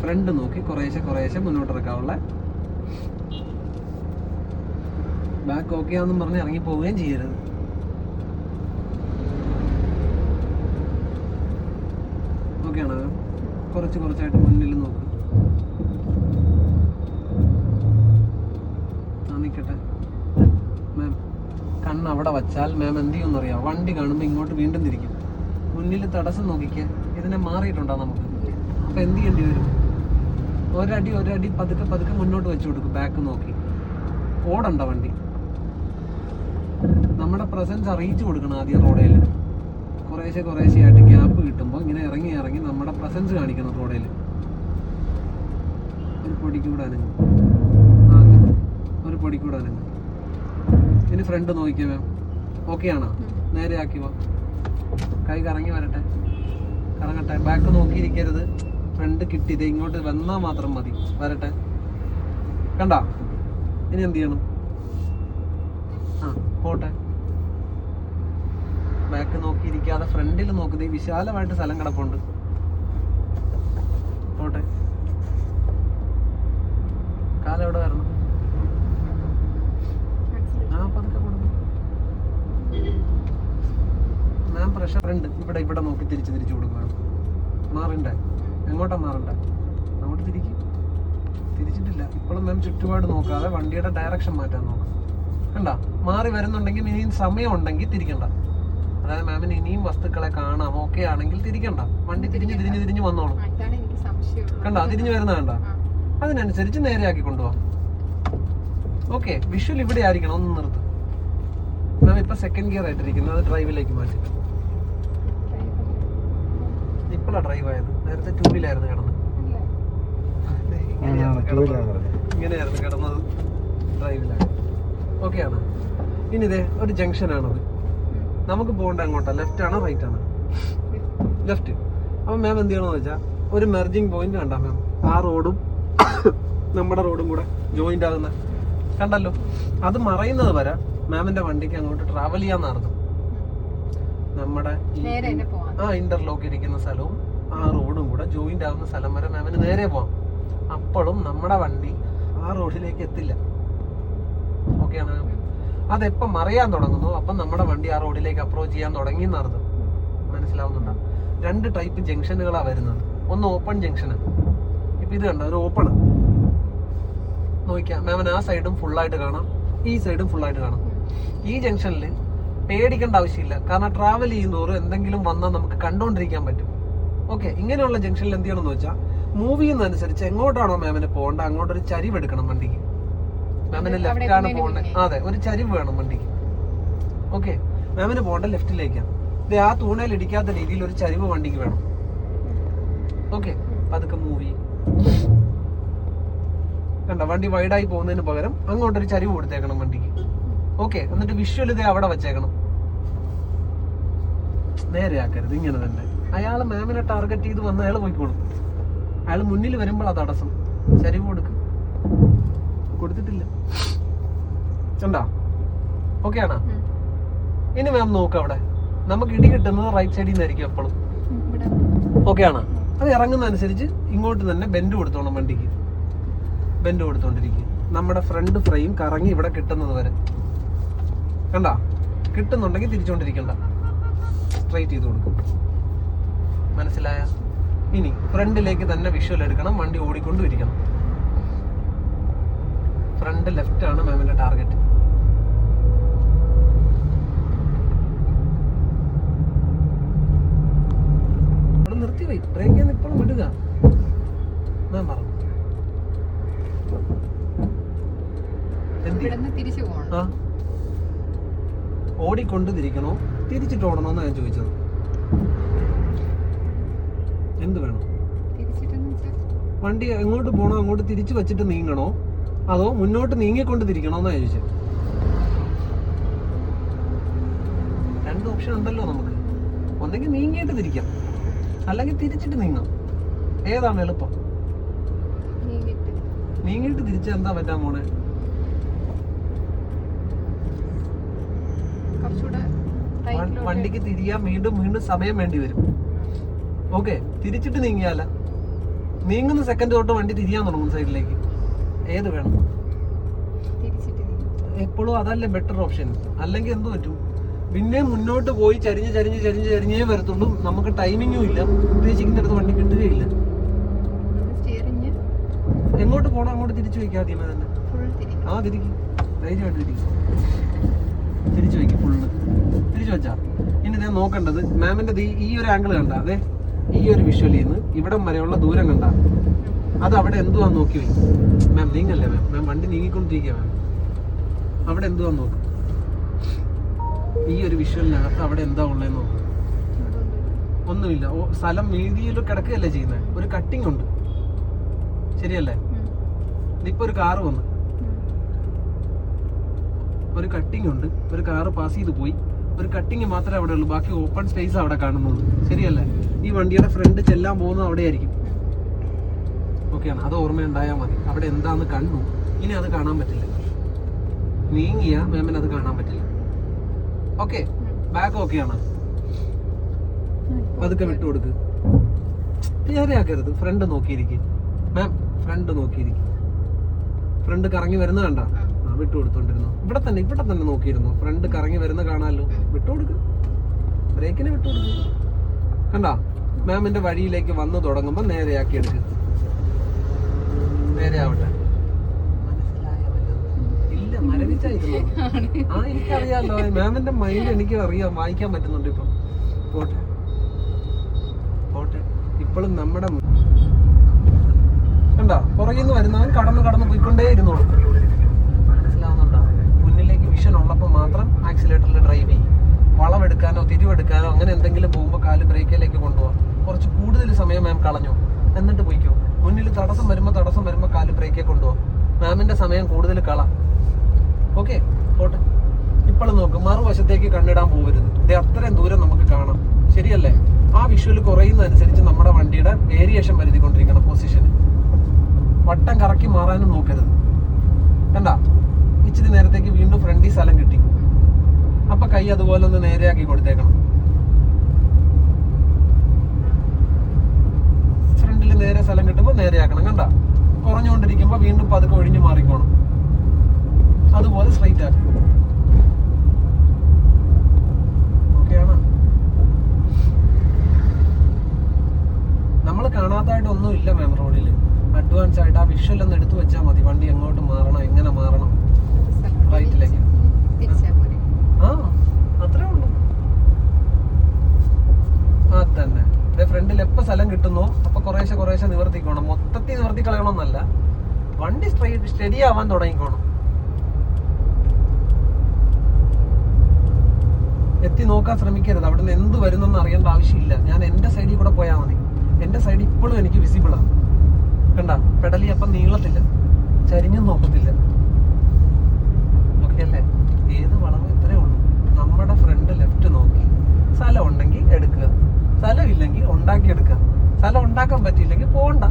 ഫ്രണ്ട് നോക്കി കുറേശ്ശെ മുന്നോട്ട് ഇറക്കാവുള്ള. ബാക്ക് ഓക്കെ ആണെന്നും പറഞ്ഞ് ഇറങ്ങി പോവുകയും ചെയ്യരുത്. ഓക്കെയാണോ? കുറച്ചായിട്ട് മുന്നിൽ നോക്ക്. നിൽക്കട്ടെ മാം. കണ്ണ് അവിടെ വച്ചാൽ മാം എന്ത് ചെയ്യുമെന്ന് അറിയാം? വണ്ടി കാണുമ്പോൾ ഇങ്ങോട്ട് വീണ്ടും തിരിക്കും. മുന്നിൽ തടസ്സം നോക്കിക്കുക. ഇതിനെ മാറിയിട്ടുണ്ടോ നമുക്ക്? അപ്പൊ എന്ത് ചെയ്യേണ്ടി വരും? ഒരടി പതുക്കെ മുന്നോട്ട് വെച്ചു കൊടുക്കും. ബാക്ക് നോക്കി ഓടണ്ട വണ്ടി. നമ്മുടെ പ്രസൻസ് അറിയിച്ചു കൊടുക്കണം ആദ്യം റോഡേൽ. കുറേശ്ശെ ആയിട്ട് ഗ്യാപ്പ് കിട്ടുമ്പോൾ ഇങ്ങനെ ഇറങ്ങി നമ്മുടെ പ്രസൻസ് കാണിക്കണം റോഡേൽ. ഒരു പൊടിക്കൂടെ അനങ്ങും. ഒരു പൊടിക്കൂടെ അനങ്ങും. ഇനി ഫ്രണ്ട് നോക്കിക്കോ മാം. ഓക്കെ ആണോ? നേരെ ആക്കി വാ. കൈ കറങ്ങി കറങ്ങട്ടെ. ബാക്ക് നോക്കിയിരിക്കരുത്. ഫ്രണ്ട് കിട്ടിയത് ഇങ്ങോട്ട് വന്നാൽ മാത്രം മതി. വരട്ടെ. കണ്ടാ? ഇനി എന്ത് ചെയ്യണം? പോട്ടെ. ബാക്ക് നോക്കിയിരിക്കാതെ ഫ്രണ്ടിൽ നോക്കുന്നത്. വിശാലമായിട്ട് സ്ഥലം കിടപ്പുണ്ട്. പോട്ടെ. കാലം എവിടെ വരണം? പതുക്കെ കൊടുക്കും. മാം പ്രഷർ ഫ്രണ്ട് ഇവിടെ നോക്കി തിരിച്ചു കൊടുക്കണം. മാറണ്ടേ? എങ്ങോട്ടാ മാറണ്ടേ? അങ്ങോട്ട് തിരിച്ചിട്ടില്ല. ഇപ്പോഴും മാം ചുറ്റുപാട് നോക്കാതെ വണ്ടിയുടെ ഡയറക്ഷൻ മാറ്റാൻ നോക്കാം. കണ്ടാ? മാറി വരുന്നുണ്ടെങ്കിൽ ഇനിയും സമയം ഉണ്ടെങ്കിൽ തിരിക്കണ്ട. അതായത് മാമിന് ഇനിയും വസ്തുക്കളെ കാണാം. ഓക്കെ ആണെങ്കിൽ തിരിക്കണ്ട. വണ്ടി തിരിഞ്ഞ് വന്നോളും. കണ്ടാ? തിരിഞ്ഞു വരുന്ന കണ്ട. അതിനനുസരിച്ച് നേരെയാക്കി കൊണ്ടുപോവാം. ഓക്കെ, വിഷ്വൽ ഇവിടെ ആയിരിക്കണം. ഒന്ന് നിർത്ത്. മാം ഇപ്പൊ സെക്കൻഡ് ഗിയർ ആയിട്ടിരിക്കുന്നത്, അത് ഡ്രൈവിലേക്ക് മാറ്റി. ഇപ്പോഴാണ് ഡ്രൈവ് ആയത്, നേരത്തെ 2 വീലായിരുന്നു കിടന്നത്. ഇങ്ങനെയായിരുന്നു കിടന്നത്, ഡ്രൈവിലാണ്. ഓക്കെ ആണ്. ഇനി ഇതേ ഒരു ജംഗ്ഷൻ ആണത്. നമുക്ക് പോകേണ്ട അങ്ങോട്ടാ, ലെഫ്റ്റ് ആണോ റൈറ്റ് ആണോ? ലെഫ്റ്റ്. അപ്പം മാം എന്ത് ചെയ്യണമെന്ന് വെച്ചാൽ ഒരു മെർജിങ് പോയിന്റ് കണ്ടാ മാം, ആ റോഡും നമ്മുടെ റോഡും കൂടെ ജോയിന്റ് ആകുന്ന കണ്ടല്ലോ. അത് മറയുന്നത് വരെ മാമിന്റെ വണ്ടിക്ക് അങ്ങോട്ട് ട്രാവൽ ചെയ്യാന്ന് അർത്ഥം. നമ്മുടെ ഇന്റർലോക്ക് ഇരിക്കുന്ന സ്ഥലവും ആ റോഡും കൂടെ ജോയിന്റ് ആകുന്ന സ്ഥലം വരെ മാമിന് നേരെ പോവാം. അപ്പോഴും നമ്മുടെ വണ്ടി ആ റോഡിലേക്ക് എത്തില്ല. ഓക്കെയാണ്. അതെപ്പം മറയാൻ തുടങ്ങുന്നു അപ്പം നമ്മുടെ വണ്ടി ആ റോഡിലേക്ക് അപ്രോച്ച് ചെയ്യാൻ തുടങ്ങി എന്നർത്ഥം. മനസ്സിലാവുന്നുണ്ടോ? 2 ടൈപ്പ് ജംഗ്ഷനുകളാ വരുന്നത്. ഒന്ന് ഓപ്പൺ ജംഗ്ഷന്. ഇപ്പൊ ഇത് കണ്ടോ, ഒരു ഓപ്പൺ നോക്കിയാ മാമൻ ആ സൈഡും ഫുള്ളായിട്ട് കാണാം, ഈ സൈഡും ഫുള്ളായിട്ട് കാണാം. ഈ ജംഗ്ഷനിൽ പേടിക്കേണ്ട ആവശ്യമില്ല, കാരണം ട്രാവൽ ചെയ്യുന്നതോറും എന്തെങ്കിലും വന്നാൽ നമുക്ക് കണ്ടോണ്ടിരിക്കാൻ പറ്റും. ഓക്കെ, ഇങ്ങനെയുള്ള ജംഗ്ഷനിൽ എന്ത് ചെയ്യണമെന്ന് വെച്ചാൽ മൂവ് ചെയ്യുന്നതനുസരിച്ച് എങ്ങോട്ടാണോ മാമിന് പോകേണ്ട അങ്ങോട്ടൊരു ചരിവ് എടുക്കണം വണ്ടിക്ക്. മാമിന് ലെഫ്റ്റാണ് പോകേണ്ടത്, അതെ, ഒരു ചരിവ് വേണം വണ്ടിക്ക്. ഓക്കെ, മാമിന് പോകേണ്ട ലെഫ്റ്റിലേക്കാണ്. ഇത് ആ തൂണയിൽ ഇടിക്കാത്ത രീതിയിൽ ഒരു ചരിവ് വണ്ടിക്ക് വേണം. ഓക്കെ, പതുക്കെ മൂവ് ചെയ്യും. കണ്ട, വണ്ടി വൈഡായി പോകുന്നതിന് പകരം അങ്ങോട്ടൊരു ചരിവ് കൊടുത്തേക്കണം വണ്ടിക്ക്. ഓക്കെ, എന്നിട്ട് വിഷ്വൽ ഇതേ അവിടെ വെച്ചേക്കണം. നേരെ ആക്കരുത്, ഇങ്ങനെ തന്നെ. അയാൾ മാമിനെ ടാർഗറ്റ് ചെയ്ത് വന്ന് അയാൾ പോയിക്കോളും. അയാൾ മുന്നിൽ വരുമ്പോൾ ആ തടസ്സം. ചരിവ് കൊടുത്തിട്ടില്ല. കണ്ടാ? ഓക്കെ ആണോ? ഇനി മാം നോക്കാം, അവിടെ നമുക്ക് ഇടി കിട്ടുന്നത് റൈറ്റ് സൈഡിൽ നിന്നായിരിക്കും എപ്പോഴും. ഓക്കെ ആണോ? അത് ഇറങ്ങുന്ന അനുസരിച്ച് ഇങ്ങോട്ട് തന്നെ ബെൻഡ് കൊടുത്തോണം വണ്ടിക്ക്. ബെൻഡ് കൊടുത്തോണ്ടിരിക്കും. നമ്മുടെ ഫ്രണ്ട് ഫ്രെയിം കറങ്ങി ഇവിടെ കിട്ടുന്നത് വരെ. കണ്ടാ? കിട്ടുന്നുണ്ടെങ്കിൽ തിരിച്ചോണ്ടിരിക്കണ്ട, സ്ട്രൈറ്റ് ചെയ്ത് കൊടുക്കും. മനസ്സിലായ? ഇനി ഫ്രണ്ടിലേക്ക് തന്നെ വിഷ്വൽ എടുക്കണം, വണ്ടി ഓടിക്കൊണ്ടും ഇരിക്കണം. ഫ്രണ്ട് ലെഫ്റ്റ് ആണ് മാമിന്റെ ടാർഗറ്റ്. അവിടെ നിർത്തി പോയി, ബ്രേക്ക് ചെയ്യാൻ ഇപ്പോഴും വിടുക. മാം പറഞ്ഞു ഓടിക്കൊണ്ട് തിരിക്കണോ തിരിച്ചിട്ട് ഓടണോന്നാ ഞാൻ ചോദിച്ചത്. എന്ത് വേണം? വണ്ടി എങ്ങോട്ട് പോകണോ അങ്ങോട്ട് തിരിച്ചു വെച്ചിട്ട് നീങ്ങണോ അതോ മുന്നോട്ട് നീങ്ങിക്കൊണ്ട് തിരിക്കണോന്നാ ചോദിച്ചത്. 2 ഓപ്ഷൻ ഉണ്ടല്ലോ നമുക്ക്. ഒന്നെങ്കിൽ നീങ്ങിയിട്ട് തിരിക്കാം, അല്ലെങ്കിൽ തിരിച്ചിട്ട് നീങ്ങാം. ഏതാണ് എളുപ്പം? നീങ്ങിയിട്ട് തിരിച്ച എന്താ പറ്റാൻ പോണേ? വണ്ടിക്ക് തിരിയാൻ വീണ്ടും സമയം വേണ്ടി വരും. ഓക്കെ, തിരിച്ചിട്ട് നീങ്ങിയാല നീങ്ങുന്ന സെക്കൻഡ് തൊട്ട് വണ്ടി തിരിയാൻ തുടങ്ങും സൈഡിലേക്ക്. ഏത് വേണം? എപ്പോഴും അതല്ലേ ബെറ്റർ ഓപ്ഷൻ. അല്ലെങ്കിൽ എന്ത് പറ്റും? പിന്നെ മുന്നോട്ട് പോയി ചരിഞ്ഞേ വരത്തുള്ളൂ. നമുക്ക് ടൈമിങ്ങും ഇല്ല, ഉദ്ദേശിക്കുന്നിടത്ത് വണ്ടി കിട്ടുകയില്ല. എങ്ങോട്ട് പോകണം അങ്ങോട്ട് തിരിച്ചു വയ്ക്കുക. ആദ്യമേ തന്നെ തിരിക്കും, ധൈര്യമായിട്ട് തിരിക്കും. തിരിച്ചു വയ്ക്കും, ഫുള്ള് തിരിച്ചു വെച്ചാ. ഇനി ഞാൻ നോക്കേണ്ടത് മാമിന്റെ ഈ ഒരു ആംഗിൾ കണ്ട, അതെ, ഈ ഒരു വിഷ്വലിൽ നിന്ന് ഇവിടം വരെയുള്ള ദൂരം കണ്ട, അത് അവിടെ എന്തുവാന്ന് നോക്കി വയ്ക്കും. മാം നീങ്ങല്ലേ മാം വണ്ടി നീങ്ങിക്കൊണ്ടിരിക്കുക. മാം അവിടെ എന്തുവാന്ന് നോക്കും. ഈ ഒരു വിഷ്വലിനകത്ത് അവിടെ എന്താ ഉള്ളതെന്ന് നോക്കും. ഒന്നുമില്ല, സ്ഥലം വീതിയിൽ കിടക്കുകയല്ലേ ചെയ്യുന്നത്. ഒരു കട്ടിങ് ഉണ്ട്, ശരിയല്ലേ? ഇതിപ്പോ ഒരു കാറ് വന്നു, ഒരു കട്ടിങ് ഉണ്ട്, ഒരു കാറ് പാസ് ചെയ്ത് പോയി. ഒരു കട്ടിങ് മാത്രമേ അവിടെ ഉള്ളൂ, ബാക്കി ഓപ്പൺ സ്പേസ് അവിടെ കാണുന്നത്, ശരിയല്ലേ? ഈ വണ്ടിയുടെ ഫ്രണ്ട് ചെല്ലാൻ പോകുന്നത് അവിടെ ആയിരിക്കും. ഓക്കെയാണ്, അത് ഓർമ്മയുണ്ടായാൽ മതി. അവിടെ എന്താന്ന് കണ്ടു, ഇനി അത് കാണാൻ പറ്റില്ല. നീങ്ങിയ മാമിന് അത് കാണാൻ പറ്റില്ല. ഓക്കെ, ബാക്ക് ഓക്കെയാണ്. പതുക്കെ വിട്ടുകൊടുക്ക്, നേരെയാക്കരുത്. ഫ്രണ്ട് നോക്കിയിരിക്കും മാം, ഫ്രണ്ട് നോക്കിയിരിക്കും. ഫ്രണ്ട് കറങ്ങി വരുന്ന കണ്ട, വിട്ടുകൊടുത്തോണ്ടിരുന്നു. ഇവിടെ തന്നെ നോക്കിയിരുന്നു. ഫ്രണ്ട് കറങ്ങി വരുന്ന കാണാമല്ലോ, വിട്ടുകൊടുക്ക്. ബ്രേക്കിന് വിട്ടുകൊടുക്ക്. കണ്ട, മാമിന്റെ വഴിയിലേക്ക് വന്നു തുടങ്ങുമ്പോൾ നേരെയാക്കി എടുക്കുക. നേരെയാവട്ടെ. ഇല്ല, മരവിച്ചായിരുന്നു. എനിക്കറിയാലോ, മാമിന്റെ മൈൻഡ് എനിക്ക് അറിയാം, വായിക്കാൻ പറ്റുന്നുണ്ട്. ഇപ്പം പോട്ടെ. ഇപ്പോഴും നമ്മുടെ കണ്ട പുറകിൽ നിന്ന് വരുന്നവൻ കടന്ന് പോയിക്കൊണ്ടേ ഇരുന്നോളൂ. അങ്ങനെ എന്തെങ്കിലും പോകുമ്പോൾ കാല് ബ്രേക്കിലേക്ക് കൊണ്ടുപോകാം. കുറച്ച് കൂടുതൽ സമയം മാം കളഞ്ഞു, എന്നിട്ട് പോയിക്കോ. മുന്നിൽ തടസ്സം വരുമ്പോൾ കാല് ബ്രേക്കിൽ കൊണ്ടുപോകാം. മാമിന്റെ സമയം കൂടുതൽ കളാം. ഓക്കെ, പോട്ടെ. ഇപ്പോൾ നോക്ക്, മറുവശത്തേക്ക് കണ്ണിടാൻ പോകരുത്. ഇത് അത്രയും ദൂരം നമുക്ക് കാണാം, ശരിയല്ലേ? ആ വിഷ്വൽ കുറയുന്നതനുസരിച്ച് നമ്മുടെ വണ്ടിയുടെ വേരിയേഷൻ വരുത്തിക്കൊണ്ടിരിക്കണം പൊസിഷന്. വട്ടം കറക്കി മാറാനും നോക്കരുത്. കണ്ട, ഇച്ചിരി നേരത്തേക്ക് വീണ്ടും ഫ്രണ്ടിൽ സ്ഥലം കിട്ടി. അപ്പൊ കൈ അതുപോലെ ഒന്ന് നേരെയാക്കി കൊടുത്തേക്കണം. ഫ്രണ്ടിൽ നേരെ സ്ഥലം കിട്ടുമ്പോൾ നേരെയാക്കണം. കണ്ട, കുറഞ്ഞുകൊണ്ടിരിക്കുമ്പോൾ വീണ്ടും പതുക്കെ ഒഴിഞ്ഞു മാറിക്കോണം. അതുപോലെ സ്ട്രൈറ്റ് ആക്കി. ഓക്കെയാണ്. നമ്മൾ കാണാത്തതായിട്ട് ഒന്നും ഇല്ല മാം റോഡിൽ. അഡ്വാൻസ് ആയിട്ട് ആ വിഷ്വൽ ഒന്ന് എടുത്തു വെച്ചാൽ മതി. വണ്ടി എങ്ങോട്ട് മാറണം, എങ്ങനെ മാറണം, റൈറ്റിലേക്ക്. ആ, അത്രേ ഉള്ളൂ. അതന്നെ. ഫ്രണ്ടിൽ എപ്പോ സ്ഥലം കിട്ടുന്നോ അപ്പൊ കുറേശ്ശെ നിവർത്തിക്കോണം. മൊത്തത്തിൽ നിവർത്തി കളയണമെന്നല്ല, വണ്ടി സ്റ്റഡി ആവാൻ തുടങ്ങിക്കോണം. എത്തി നോക്കാൻ ശ്രമിക്കരുത്. അവിടുന്ന് എന്ത് വരുന്നെന്ന് അറിയേണ്ട ആവശ്യമില്ല. ഞാൻ എന്റെ സൈഡിൽ കൂടെ പോയാൽ മതി. എന്റെ സൈഡ് ഇപ്പോഴും എനിക്ക് വിസിബിളാണ്. കണ്ട, പെടലി അപ്പം നീളത്തില്ല, ചരിഞ്ഞും നോക്കത്തില്ല. ഓക്കെ അല്ലേ? ഏത് വളവും ഇത്രേ ഉള്ളൂ. നമ്മുടെ ഫ്രണ്ട് ലെഫ്റ്റ് നോക്കി സ്ഥലം ഉണ്ടെങ്കിൽ എടുക്കുക, സ്ഥലം ഇല്ലെങ്കിൽ ഉണ്ടാക്കിയെടുക്കുക. സ്ഥലം ഉണ്ടാക്കാൻ പറ്റിയില്ലെങ്കിൽ പോകണ്ട.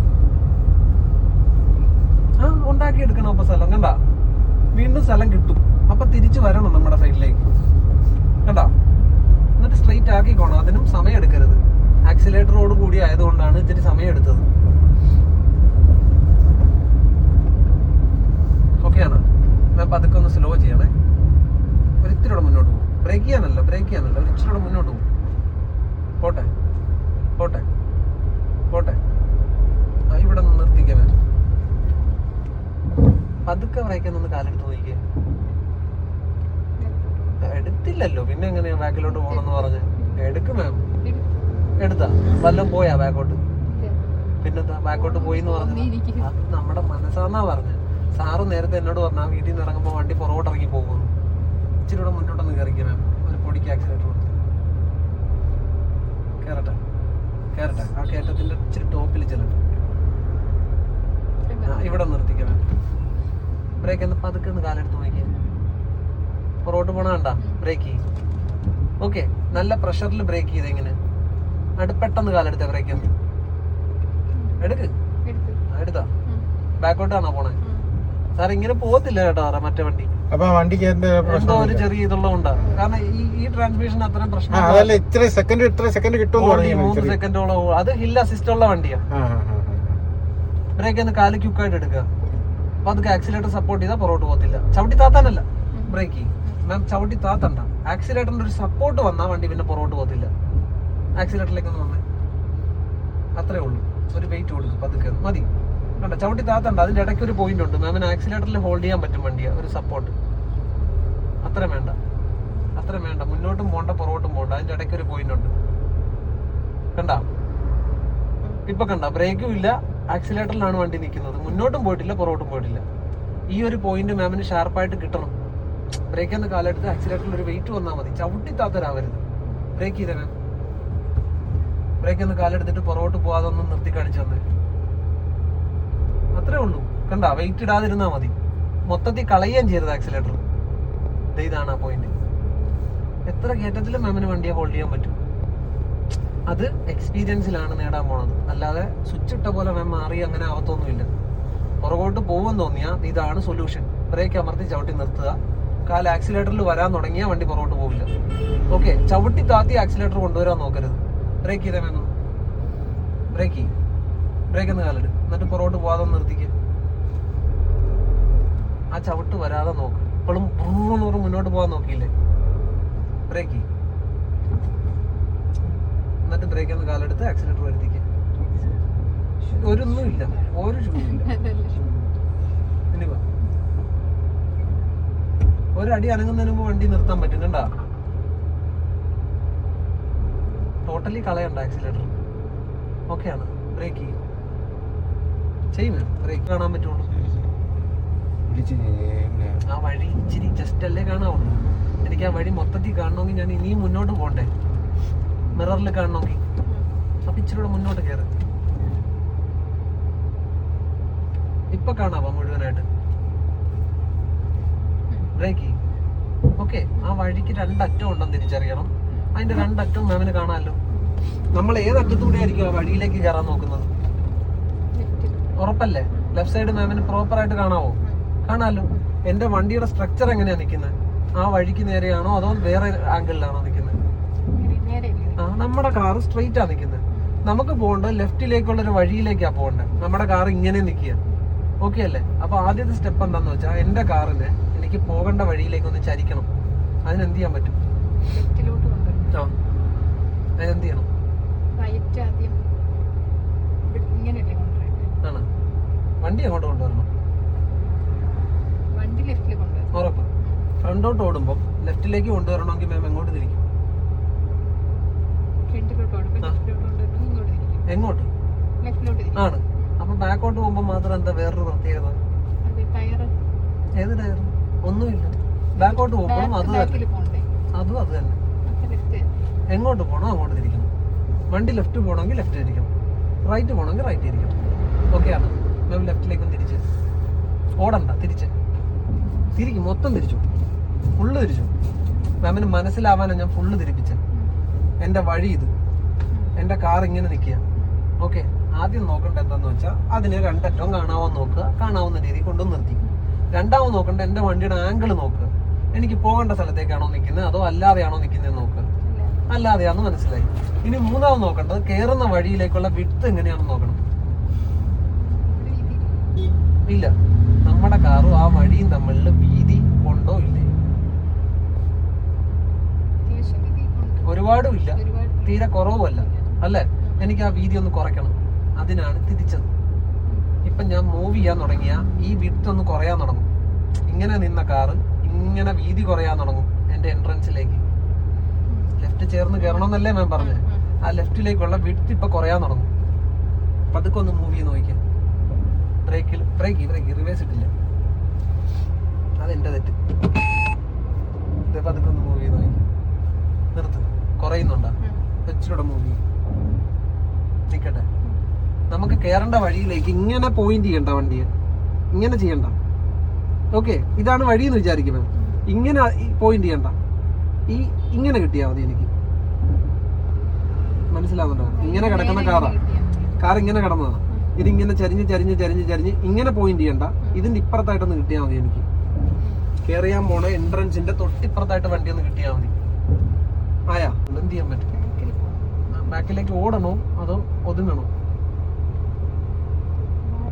ഉണ്ടാക്കിയെടുക്കണം. അപ്പൊ സ്ഥലം കണ്ട, വീണ്ടും സ്ഥലം കിട്ടും. അപ്പൊ തിരിച്ചു വരണം നമ്മുടെ സൈഡിലേക്ക്. കണ്ട, എന്നിട്ട് സ്ട്രെയിറ്റ് ആക്കിക്കോണം. അതിനും സമയം എടുക്കരുത്. ആക്സിലേറ്ററോട് കൂടി ആയതുകൊണ്ടാണ് ഇത്തിരി സമയം എടുത്തത്. ഓക്കെയാണ്. അപ്പൊ അതൊക്കെ ഒന്ന് സ്ലോ ചെയ്യണേ. ഒരിത്തിരിയുടെ മുന്നോട്ട് പോകും. ബ്രേക്ക് ചെയ്യാനല്ല, ഒരിച്ചിരിയുടെ മുന്നോട്ട് പോകും. പോട്ടെ. ഇവിടെ നിന്ന് നിർത്തിക്കാൻ പതുക്കെ ബ്രേക്കൊന്ന് കാലെടുത്ത് നോക്കിക്കേ. എടുത്തില്ലല്ലോ, പിന്നെ എങ്ങനെയാ ബാക്കിലോട്ട് പോകണമെന്ന് പറഞ്ഞ്? എടുക്കും മാം. എടുത്താ വല്ലതും പോയാ ബാക്കോട്ട്? പിന്നെന്താ ബാക്കോട്ട് പോയി എന്ന് പറഞ്ഞു? അത് നമ്മുടെ മനസ്സാന്നാ പറഞ്ഞത്. സാറ് നേരത്തെ എന്നോട് പറഞ്ഞു, ആ വീട്ടിൽ നിന്ന് ഇറങ്ങുമ്പോൾ വണ്ടി പുറകോട്ട് ഇറങ്ങി പോകുന്നു. ഇച്ചിരി കൂടെ മുന്നോട്ടൊന്ന് കയറിക്കാം മാം. ഒരു പൊടിക്ക് ആക്സിലേറ്റർ കൊടുത്തു. കയറട്ടെ. ആ കയറ്റത്തിന്റെ ഇച്ചിരി ടോപ്പിൽ ചെല്ലട്ടെ. ഇവിടെ നിർത്തിക്കാം മാം. ബ്രേക്ക് ഒന്ന് പതുക്കെ ഒന്ന് കാലെടുത്ത് നോക്കിയാൽ പുറകോട്ട് പോണ കണ്ട ബ്രേക്ക് ചെയ്യും. ഓക്കെ, നല്ല പ്രഷറിൽ ബ്രേക്ക് ചെയ്ത് എങ്ങനെ പെട്ടെന്ന് കാലെടുത്ത ബ്രേക്ക് ഒന്ന് എടുത്താ ബാക്കോട്ടാണോ പോണേ? സാർ ഇങ്ങനെ പോകത്തില്ല കേട്ടോ സാറേ മറ്റേ വണ്ടി. അപ്പൊ വണ്ടിക്ക് എന്തോ ഒരു ചെറിയ ഇതുള്ളതുകൊണ്ടാ. കാരണം ഈ ട്രാൻസ്മിഷൻ അത്രയും പ്രശ്നം. 3 സെക്കൻഡ് കിട്ടും. 3 സെക്കൻഡോളം. അത് ഹിൽ അസിസ്റ്റ് ഉള്ള വണ്ടിയാ. ബ്രേക്ക് ഒന്ന് കാല് ക്യുക്കായിട്ട് എടുക്കുക. അപ്പൊ അത് ആക്സിലേറ്റർ സപ്പോർട്ട് ചെയ്താൽ പുറകോട്ട് പോകത്തില്ല. ചവിട്ടി താത്താനല്ല ബ്രേക്ക് ചെയ്യും മാം. ചവിട്ടി താത്തണ്ട. ആക്സിലേറ്ററിന്റെ ഒരു സപ്പോർട്ട് വന്നാൽ വണ്ടി പിന്നെ പുറകോട്ട് പോകത്തില്ല. ആക്സിലേറ്ററിലേക്ക് ഒന്ന് വന്നേ. അത്രേ ഉള്ളൂ. ഒരു വെയിറ്റ് കൊടുക്കും പതുക്കെ മതി. കണ്ട, ചവിട്ടി താത്തണ്ട. അതിന്റെ ഇടയ്ക്ക് ഒരു പോയിന്റ് ഉണ്ട് മാമിന്. ആക്സിലേറ്ററിൽ ഹോൾഡ് ചെയ്യാൻ പറ്റും വണ്ടിയാ, ഒരു സപ്പോർട്ട്. അത്ര വേണ്ട. മുന്നോട്ടും പോണ്ട, പുറകോട്ടും പോണ്ട. അതിന്റെ ഇടയ്ക്ക് ഒരു പോയിന്റ് ഉണ്ട്. കണ്ട, ഇപ്പൊ കണ്ട, ബ്രേക്കും ഇല്ല, ആക്സിലേറ്ററിലാണ് വണ്ടി നിൽക്കുന്നത്. മുന്നോട്ടും പോയിട്ടില്ല, പുറകോട്ടും പോയിട്ടില്ല. ഈ ഒരു പോയിന്റ് മാമിന് ഷാർപ്പായിട്ട് കിട്ടണം. ബ്രേക്ക് എന്ന് കാലെടുത്ത് ആക്സിലേറ്ററിൽ ഒരു വെയിറ്റ് വന്നാൽ മതി. ചവിട്ടി താത്തരാവരുത്. ബ്രേക്ക് ചെയ്തേ മാം. ബ്രേക്ക് എന്ന് കാലെടുത്തിട്ട് പുറകോട്ട് പോകാതെ ഒന്ന് നിർത്തി കാണിച്ചു തന്നെ. അത്രേ ഉള്ളൂ. കണ്ട, വെയിറ്റ് ഇടാതിരുന്നാ മതി. മൊത്തത്തിൽ കളയുകയും ചെയ്യരുത് ആക്സിലേറ്റർ. ഇതാണ് ആ പോയിന്റ്. എത്ര കയറ്റത്തിലും മാമിന് വണ്ടിയെ ഹോൾഡ് ചെയ്യാൻ പറ്റും. അത് എക്സ്പീരിയൻസിലാണ് നേടാൻ പോണത്. അല്ലാതെ സ്വിച്ച് ഇട്ട പോലെ മാം മാറി അങ്ങനെ ആവത്തൊന്നുമില്ല. പുറകോട്ട് പോകുമെന്ന് തോന്നിയാൽ ഇതാണ് സൊല്യൂഷൻ. ബ്രേക്ക് അമർത്തി ചവിട്ടി നിർത്തുക. കാല് ആക്സിലേറ്ററിൽ വരാൻ തുടങ്ങിയാൽ വണ്ടി പുറകോട്ട് പോകില്ല. ഓക്കെ, ചവിട്ടി താത്തി ആക്സിലേറ്റർ കൊണ്ടുവരാൻ നോക്കരുത്. ബ്രേക്ക് ചെയ്തേ വേണം. ബ്രേക്ക് എന്ന് കാലെടു. എന്നിട്ട് പുറകോട്ട് പോകാതെ നിർത്തിക്കുക. ആ ചവിട്ട് വരാതെ നോക്ക്. ഇപ്പോഴും മുന്നോട്ട് പോകാൻ നോക്കിയില്ലേ? ബ്രേക്ക് എന്നിട്ട് ബ്രേക്ക് എന്ന് കാലെടുത്ത് ആക്സിലേറ്റർ വരുത്തിക്കുക. ഒരൊന്നുമില്ല, ഒരു ഷൂയില്ല. ഇനി ഒരടി അനങ്ങുന്നതിന് മുമ്പ് വണ്ടി നിർത്താൻ പറ്റും. കണ്ടാ, ടോട്ടലി കളയണ്ട ആക്സിലേറ്റർ. ഓക്കെയാണ്. ബ്രേക്ക് ചെയ്യുമോ? ബ്രേക്ക് കാണാൻ പറ്റുള്ളൂ. ആ വഴി ഇച്ചിരി ജസ്റ്റ് അല്ലേ കാണാവുള്ളൂ. എനിക്ക് ആ വഴി മൊത്തത്തിൽ കാണണമെങ്കിൽ ഞാൻ ഇനിയും മുന്നോട്ട് പോകണ്ടേ? മിററിൽ കാണണമെങ്കിൽ. അപ്പൊ ഇച്ചിരി കൂടെ മുന്നോട്ട് കയറി. ഇപ്പൊ കാണാവോ മുഴുവനായിട്ട്? ബ്രേക്ക്. ഓക്കെ, ആ വഴിക്ക് രണ്ടറ്റം ഉണ്ടെന്ന് തിരിച്ചറിയണം. അതിന്റെ രണ്ടറ്റം മാമിന് കാണാമല്ലോ. നമ്മൾ ഏതറ്റത്തൂടെ ആയിരിക്കും ആ വഴിയിലേക്ക് കയറാൻ നോക്കുന്നത്? ഉറപ്പല്ലേ? ലെഫ്റ്റ് സൈഡ് മാമിന് പ്രോപ്പർ ആയിട്ട് കാണാവോ? കാണാമല്ലോ. എന്റെ വണ്ടിയുടെ സ്ട്രക്ചർ എങ്ങനെയാ നിൽക്കുന്നത്? ആ വഴിക്ക് നേരെയാണോ അതോ വേറെ ആംഗിളിലാണോ നിൽക്കുന്നത്? ആ, നമ്മുടെ കാറ് സ്ട്രെയിറ്റ് ആ നിൽക്കുന്നത്. നമുക്ക് പോകേണ്ടത് ലെഫ്റ്റിലേക്കുള്ള ഒരു വഴിയിലേക്കാ പോകേണ്ടത്. നമ്മുടെ കാർ ഇങ്ങനെ നിൽക്കുക. ഓക്കെ അല്ലേ? അപ്പൊ ആദ്യത്തെ സ്റ്റെപ്പ് എന്താന്ന് വെച്ചാൽ എന്റെ കാറിന് എനിക്ക് പോകേണ്ട വഴിയിലേക്ക് ഒന്ന് ചരിക്കണം. അതിനെന്ത് ചെയ്യാൻ പറ്റും? ആ, അതിനെന്ത് ചെയ്യണം? ആണ് വണ്ടി അങ്ങോട്ട് കൊണ്ടുവരണം. ഉറപ്പ്. ഫ്രണ്ടോട്ട് ഓടുമ്പോൾ ലെഫ്റ്റിലേക്ക് കൊണ്ടുവരണമെങ്കിൽ മാം എങ്ങോട്ട് തിരിക്കും? എങ്ങോട്ട്? ആണ്. അപ്പൊ ബാക്കോട്ട് പോകുമ്പോൾ മാത്രം എന്താ വേറൊരു പ്രത്യേകത? ഏത് ടയർ? ഒന്നുമില്ല. ബാക്കോട്ട് പോകുമ്പോഴും അത് തന്നെ. അതും അത് തന്നെ. എങ്ങോട്ട് പോകണോ അങ്ങോട്ട് തിരിക്കണം. വണ്ടി ലെഫ്റ്റ് പോകണമെങ്കിൽ ലെഫ്റ്റ് തിരിക്കണം, റൈറ്റ് പോകണമെങ്കിൽ റൈറ്റ് തിരിക്കണം. ഓക്കെ ആണ്. മാം ലെഫ്റ്റിലേക്കും തിരിച്ച് ഓടണ്ട, തിരിച്ച് തിരിക്കും. മൊത്തം തിരിച്ചു, ഫുള്ള് തിരിച്ചു. മാമിന് മനസ്സിലാവാനാണ് ഞാൻ ഫുള്ള് തിരിപ്പിച്ചത്. എൻ്റെ വഴി ഇത്, എൻ്റെ കാർ ഇങ്ങനെ നിൽക്കുക. ഓക്കെ, ആദ്യം നോക്കേണ്ട എന്താന്ന് വെച്ചാൽ അതിന് രണ്ടറ്റവും കാണാവാൻ നോക്കുക. കാണാവുന്ന രീതിയിൽ കൊണ്ടുവന്ന് നിർത്തി. രണ്ടാമത് നോക്കേണ്ട എൻ്റെ വണ്ടിയുടെ ആംഗിൾ നോക്കുക. എനിക്ക് പോകേണ്ട സ്ഥലത്തേക്കാണോ നിൽക്കുന്നത് അതോ അല്ലാതെയാണോ നിൽക്കുന്നത് നോക്കുക. അല്ലാതെയാണെന്ന് മനസ്സിലായി. ഇനി മൂന്നാമത് നോക്കേണ്ടത് കയറുന്ന വഴിയിലേക്കുള്ള വിഡ്ത്ത് എങ്ങനെയാണെന്ന് നോക്കണം. ഇല്ല, നമ്മുടെ കാറും ആ വഴിയും തമ്മിൽ വീതി ഉണ്ടോ ഇല്ലേ? ഒരുപാടും ഇല്ല, തീരെ കുറവുമല്ല അല്ലേ? എനിക്ക് ആ വീതി ഒന്ന് കുറയ്ക്കണം. അതിനാണ് തിരിച്ചത്. ഇപ്പൊ ഞാൻ മൂവ് ചെയ്യാൻ തുടങ്ങിയ ഈ വിഡ്ത്ത് ഒന്ന് കുറയാൻ തുടങ്ങും. ഇങ്ങനെ നിന്ന കാറ് ഇങ്ങനെ വീതി കുറയാൻ തുടങ്ങും. എന്റെ എൻട്രൻസിലേക്ക് ലെഫ്റ്റ് ചേർന്ന് കയറണമെന്നല്ലേ മാം പറഞ്ഞത്? ആ ലെഫ്റ്റിലേക്കുള്ള വിഡ്ത്ത് ഇപ്പൊ കുറയാൻ തുടങ്ങും. പതുക്കെ ഒന്ന് മൂവ് ചെയ്ത് നോക്കിയാൽ. ബ്രേക്ക് റിവേഴ്സ് ഇട്ടില്ല, അതെന്റെ തെറ്റ്. പതുക്കെ ഒന്ന് മൂവ് ചെയ്ത് നോക്കി. നിർത്ത്. കുറയുന്നുണ്ടോ? ഇച്ചിരൂടെ മൂവ് ചെയ്യും. നിക്കട്ടെ. നമുക്ക് കയറേണ്ട വഴിയിലേക്ക് ഇങ്ങനെ പോയിന്റ് ചെയ്യണ്ട വണ്ടിയെ, ഇങ്ങനെ ചെയ്യണ്ട. ഓക്കെ, ഇതാണ് വഴി എന്ന് വിചാരിക്കും മാം. ഇങ്ങനെ പോയിന്റ് ചെയ്യണ്ട, ഇങ്ങനെ കിട്ടിയാൽ മതി. എനിക്ക് മനസ്സിലാവുന്നുണ്ടോ? ഇങ്ങനെ കിടക്കുന്ന കാർ ഇങ്ങനെ കിടന്നതാണ്. ഇതിങ്ങനെ ചരിഞ്ഞ് ഇങ്ങനെ പോയിന്റ് ചെയ്യണ്ട. ഇതിന്റെ ഇപ്പുറത്തായിട്ടൊന്ന് കിട്ടിയാൽ മതി. എനിക്ക് കയറിയാൻ പോണ എൻട്രൻസിന്റെ തൊട്ടിപ്പുറത്തായിട്ട് വണ്ടി ഒന്ന് കിട്ടിയാൽ മതി. ആയാ? എന്ത് ചെയ്യാൻ പറ്റും? ബാക്കിലേക്ക് ഓടണോ അതോ ഒതുങ്ങണോ?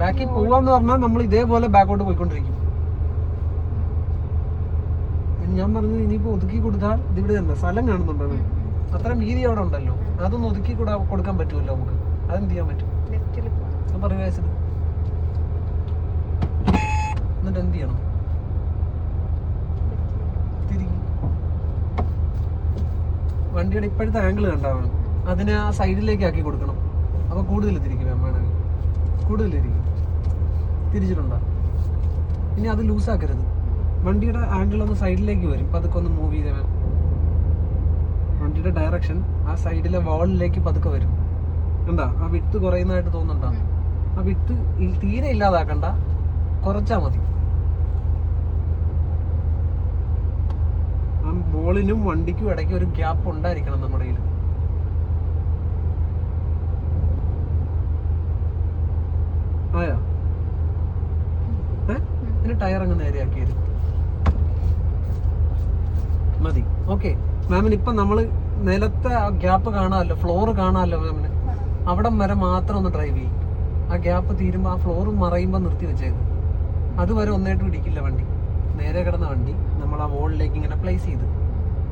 ബാക്കിൽ പോവാന്ന് പറഞ്ഞാൽ നമ്മൾ ഇതേപോലെ ബാക്കോട്ട് പോയിക്കൊണ്ടിരിക്കും. ഞാൻ പറഞ്ഞത് ഇനിയിപ്പോ ഒതുക്കി കൊടുത്താൽ ഇതിവിടെ തന്നെ സ്ഥലം കാണുന്നുണ്ടോ? അത്ര വീതി അവിടെ ഉണ്ടല്ലോ, അതൊന്ന് ഒതുക്കി കൊടുക്കാൻ പറ്റുമല്ലോ നമുക്ക്. അതെന്ത് ചെയ്യാൻ പറ്റും? അപ്പൊ റിവേഴ്സ് എന്നിട്ട് എന്ത് ചെയ്യണം? തിരികെ വണ്ടിയുടെ ഇപ്പോഴത്തെ ആംഗിൾ കണ്ടാവണം. അതിനെ ആ സൈഡിലേക്ക് ആക്കി കൊടുക്കണം. അപ്പൊ കൂടുതൽ തിരിക്കും വേണമെങ്കിൽ, കൂടുതൽ തിരിക്കും. തിരിച്ചിട്ടുണ്ടോ? ഇനി അത് ലൂസാക്കരുത്. വണ്ടിയുടെ ആംഗിൾ ഒന്ന് സൈഡിലേക്ക് വരും. പതുക്കെ ഒന്ന് മൂവ് ചെയ്തേ വേണം. വണ്ടിയുടെ ഡയറക്ഷൻ ആ സൈഡിലെ വാളിലേക്ക് പതുക്കെ വരും. എന്താ ആ വിട്ട് കുറയുന്നതായിട്ട് തോന്നുന്നുണ്ടോ? ആ വിട്ട് തീരെ ഇല്ലാതാക്കണ്ട, കുറച്ചാ മതി. ആ ബോളിനും വണ്ടിക്കും ഇടയ്ക്ക് ഒരു ഗ്യാപ്പ് ഉണ്ടായിരിക്കണം നമ്മുടെ കയ്യിൽ. ആയാ? ഇനി ടയർ അങ്ങ് നേരെയാക്കിയത് മതി. ഓക്കെ, മാമിന് ഇപ്പൊ നമ്മള് നിലത്തെ ആ ഗ്യാപ്പ് കാണാമല്ലോ, ഫ്ലോറ് കാണാമല്ലോ മാമിന്. അവിടം വരെ മാത്രം ഒന്ന് ഡ്രൈവ് ചെയ്യും. ആ ഗ്യാപ്പ് തീരുമ്പോ ആ ഫ്ലോറ് മറയുമ്പോൾ നിർത്തി വെച്ചേക്കും. അതുവരെ ഒന്നായിട്ടും ഇടിക്കില്ല വണ്ടി. നേരെ കിടന്ന വണ്ടി നമ്മൾ ആ വോളിലേക്ക് ഇങ്ങനെ പ്ലേസ് ചെയ്ത്.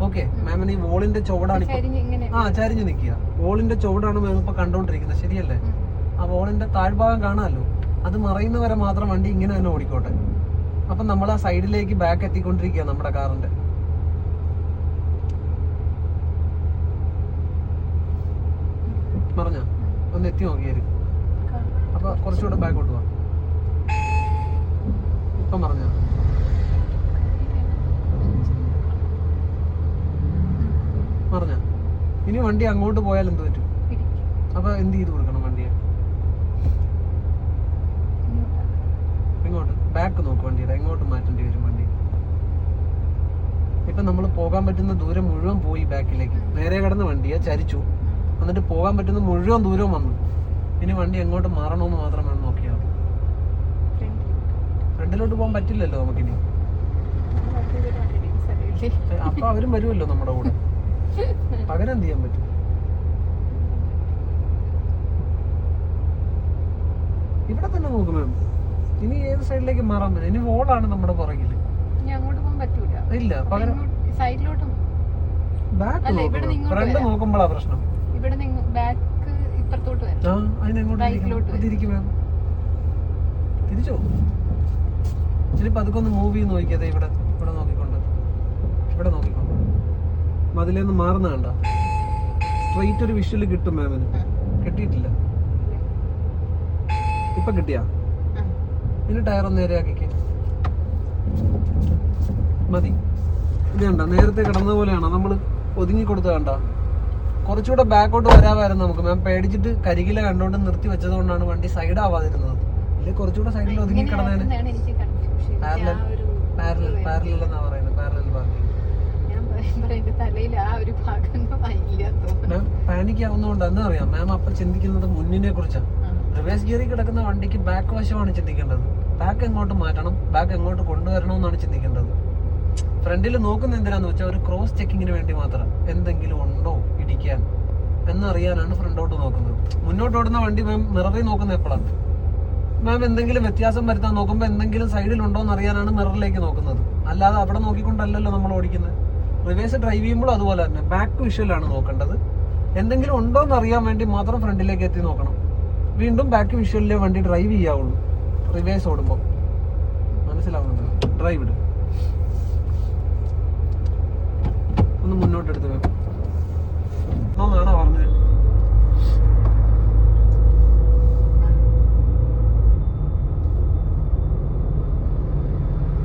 ഓക്കെ, മാമിന് ഈ വോളിന്റെ ചുവടാണ് ചരിഞ്ഞ് നിൽക്കുക. വോളിന്റെ ചുവടാണ് മാം ഇപ്പൊ കണ്ടോണ്ടിരിക്കുന്നത്, ശരിയല്ലേ? ആ വോളിന്റെ താഴ്ഭാഗം കാണാമല്ലോ, അത് മറയുന്നവരെ മാത്രം വണ്ടി ഇങ്ങനെ തന്നെ ഓടിക്കോട്ടെ. അപ്പൊ നമ്മൾ ആ സൈഡിലേക്ക് ബാക്ക് എത്തിക്കൊണ്ടിരിക്കുക നമ്മുടെ കാറിന്റെ. പറഞ്ഞ ഒന്ന് എത്തി നോക്കിയാല് അപ്പൊ കുറച്ചുകൂടെ ബാക്കോട്ട് പോവാം. ഇപ്പം പറഞ്ഞ പറഞ്ഞ ഇനി ഇനി വണ്ടി അങ്ങോട്ട് പോയാൽ എന്ത് പറ്റും? പിടിക്കും. അപ്പൊ എന്ത് ചെയ്ത് കൊടുക്കണം വണ്ടിയെ? ഇങ്ങോട്ട് ബാക്ക് നോക്ക് വണ്ടിയുടെ, എങ്ങോട്ട് മാറ്റേണ്ടി വരും വണ്ടി? ഇപ്പൊ നമ്മൾ പോകാൻ പറ്റുന്ന ദൂരം മുഴുവൻ പോയി ബാക്കിലേക്ക്. നേരെ കിടന്ന വണ്ടിയെ ചരിച്ചു, എന്നിട്ട് പോകാൻ പറ്റുന്ന മുഴുവൻ ദൂരവും വന്നു. ഇനി വണ്ടി എങ്ങോട്ട് മാറണമെന്ന് മാത്രം വേണം നോക്കിയാൽ മതി. ഫ്രണ്ടിലോട്ട് പോകാൻ പറ്റില്ലല്ലോ നമുക്കിനി. അപ്പൊ അവരും വരുമല്ലോ നമ്മുടെ കൂടെ. പകരം എന്ത് ചെയ്യാൻ പറ്റും? ഇവിടെ തന്നെ നോക്കും മാം. ഇനി ഏത് സൈഡിലേക്ക് മാറാൻ പറ്റും? ഇനി വോളാണ് നമ്മുടെ പുറകില്. ഇനി അങ്ങോട്ട് പോകാൻ പറ്റൂല. ഇല്ല, പകരം സൈഡിലോട്ടും ബാക്ക് അല്ല, ഇവിടെ നോക്കണം. ഇങ്ങോട്ട് ഫ്രണ്ട് വരാം. നോക്കുമ്പോഴാ പ്രശ്നം. ഇവിടെ നിന്ന് ബാക്ക് ഇപ്പുറത്തോട്ട് വരാം. ആ, അതിനെങ്ങോട്ട് റൈറ്റിലോട്ട് വരും. തിരിക്കും മാം. തിരിച്ചോ? ഇനി പതുക്കെ ഒന്ന് മൂവ് ചെയ്ത് നോക്കിയതേ. ഇവിടെ ഇവിടെ നോക്കിക്കൊണ്ട്, ഇവിടെ നോക്കിക്കൊണ്ട് മതിലേന്ന് മാറുന്ന കണ്ട സ്ട്രെയിറ്റ് ഒരു വിഷ്വല് കിട്ടും മാമിന്. കിട്ടിയിട്ടില്ല. ഇപ്പൊ കിട്ടിയാ? ഇനി ടയർ ഒന്ന് നേരെയാക്കിക്ക്. മതി. ഇത് കണ്ട നേരത്തെ കിടന്ന പോലെയാണോ നമ്മൾ ഒതുങ്ങി കൊടുത്ത? കണ്ട കുറച്ചുകൂടെ ബാക്കോട്ട് വരാമായിരുന്നു നമുക്ക്. മാം പേടിച്ചിട്ട് കരികില കണ്ടോണ്ട് നിർത്തി വെച്ചത് കൊണ്ടാണ് വണ്ടി സൈഡ് ആവാതിരുന്നത്. ഇല്ലേ കുറച്ചുകൂടെ സൈഡിൽ ഒതുങ്ങി കിടന്നേനെ. ഇങ്ങനെയാണെന്നാണ് എനിക്ക് confusion. പാരലൽ ആ ഒരു പാരലൽ എന്നാ പറയുന്നത്. Parallel parking. ഞാൻ പറയുമ്പോ എന്റെ തലയിൽ ആ ഒരു ഭാഗം ഇല്ല തോന്നുന്നു. മാം പാനിക് ആവുന്നതുകൊണ്ട് എന്താ അറിയാം മാം അപ്പൊ ചിന്തിക്കുന്നത് മുന്നിനെ കുറിച്ചാണ്. റിവേഴ്സ് ഗിയറിൽ കിടക്കുന്ന വണ്ടിക്ക് ബാക്ക് വശമാണ് ചിന്തിക്കേണ്ടത്. ബാക്ക് എങ്ങോട്ട് മാറ്റണം, ബാക്ക് എങ്ങോട്ട് കൊണ്ടുവരണമെന്നാണ് ചിന്തിക്കേണ്ടത്. ഫ്രണ്ടിൽ നോക്കുന്ന എന്തിനാന്ന് വെച്ചാൽ ഒരു ക്രോസ് ചെക്കിങ്ങിന് വേണ്ടി മാത്രം. എന്തെങ്കിലും ഉണ്ടോ ഇടിക്കാൻ എന്നറിയാനാണ് ഫ്രണ്ടോട്ട് നോക്കുന്നത്. മുന്നോട്ട് ഓടുന്ന വണ്ടി മാം മിററിൽ നോക്കുന്നത് എപ്പോഴാണ്? മാം എന്തെങ്കിലും വ്യത്യാസം വരുത്താൻ നോക്കുമ്പോൾ എന്തെങ്കിലും സൈഡിലുണ്ടോ എന്ന് അറിയാനാണ് മിററിലേക്ക് നോക്കുന്നത്. അല്ലാതെ അവിടെ നോക്കിക്കൊണ്ടല്ലല്ലോ നമ്മൾ ഓടിക്കുന്നത്. റിവേഴ്സ് ഡ്രൈവ് ചെയ്യുമ്പോഴും അതുപോലെ തന്നെ ബാക്ക് വിഷ്വലാണ് നോക്കേണ്ടത്. എന്തെങ്കിലും ഉണ്ടോ എന്ന് അറിയാൻ വേണ്ടി മാത്രം ഫ്രണ്ടിലേക്ക് എത്തി നോക്കണം. വീണ്ടും ബാക്ക് വിഷ്വലിലെ വണ്ടി ഡ്രൈവ് ചെയ്യാവുള്ളൂ റിവേഴ്സ് ഓടുമ്പോൾ. മനസ്സിലാവുന്നുണ്ടോ? ഡ്രൈവ് ഇടും. ഒന്ന് മുന്നോട്ട് എടുത്ത് വെക്കും എന്നാണോ പറഞ്ഞത്?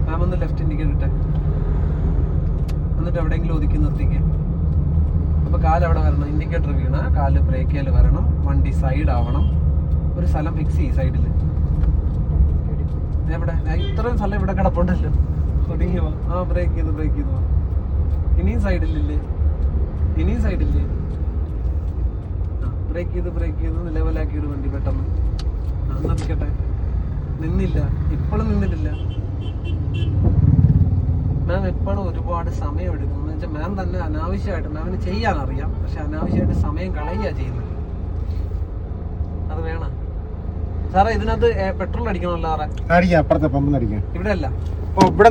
മാം ഒന്ന് ലെഫ്റ്റ് ഇൻഡിക്കേറ്റർ ഇട്ടെ, എന്നിട്ട് എവിടെയെങ്കിലും ഒതുക്കി നിർത്തിക്കുക. അപ്പൊ കാല് എവിടെ വരണം? ഇൻഡിക്കേറ്റർ വീണ കാല് ബ്രേക്കിൽ വരണം. വണ്ടി സൈഡ് ആവണം. ഒരു സ്ഥലം ഫിക്സ് ചെയ്യും സൈഡിൽ. എവിടെ? ഇത്രയും സ്ഥലം ഇവിടെ കിടപ്പുണ്ടല്ലോ. ഒതുങ്ങി വാ. ആ ബ്രേക്ക് ചെയ്ത് വാ. ഇനിയും സൈഡിലില്ലേ? ഇനിയും സൈഡില്ലേ? ആ ബ്രേക്ക് ചെയ്ത് ലെവലാക്കിയിട്ട് വണ്ടി പെട്ടെന്ന്. എന്നാ നിൽക്കട്ടെ. നിന്നില്ല, ഇപ്പോഴും നിന്നിട്ടില്ല. മാം എപ്പോഴും ഒരുപാട് സമയം എടുക്കുന്നു. എന്ന് വെച്ചാൽ മാം തന്നെ അനാവശ്യമായിട്ട്, മാമിന് ചെയ്യാൻ അറിയാം, പക്ഷെ അനാവശ്യമായിട്ട് സമയം കളയുക ചെയ്യുന്നത്. അത് വേണം സാറേ. ഇതിനകത്ത് പെട്രോൾ അടിക്കണമല്ലോ സാറേ. അടിക്കാം, അപ്പുറത്തെ പമ്പ് അടിക്കാം. ഇവിടെ അല്ല, ഇവിടെ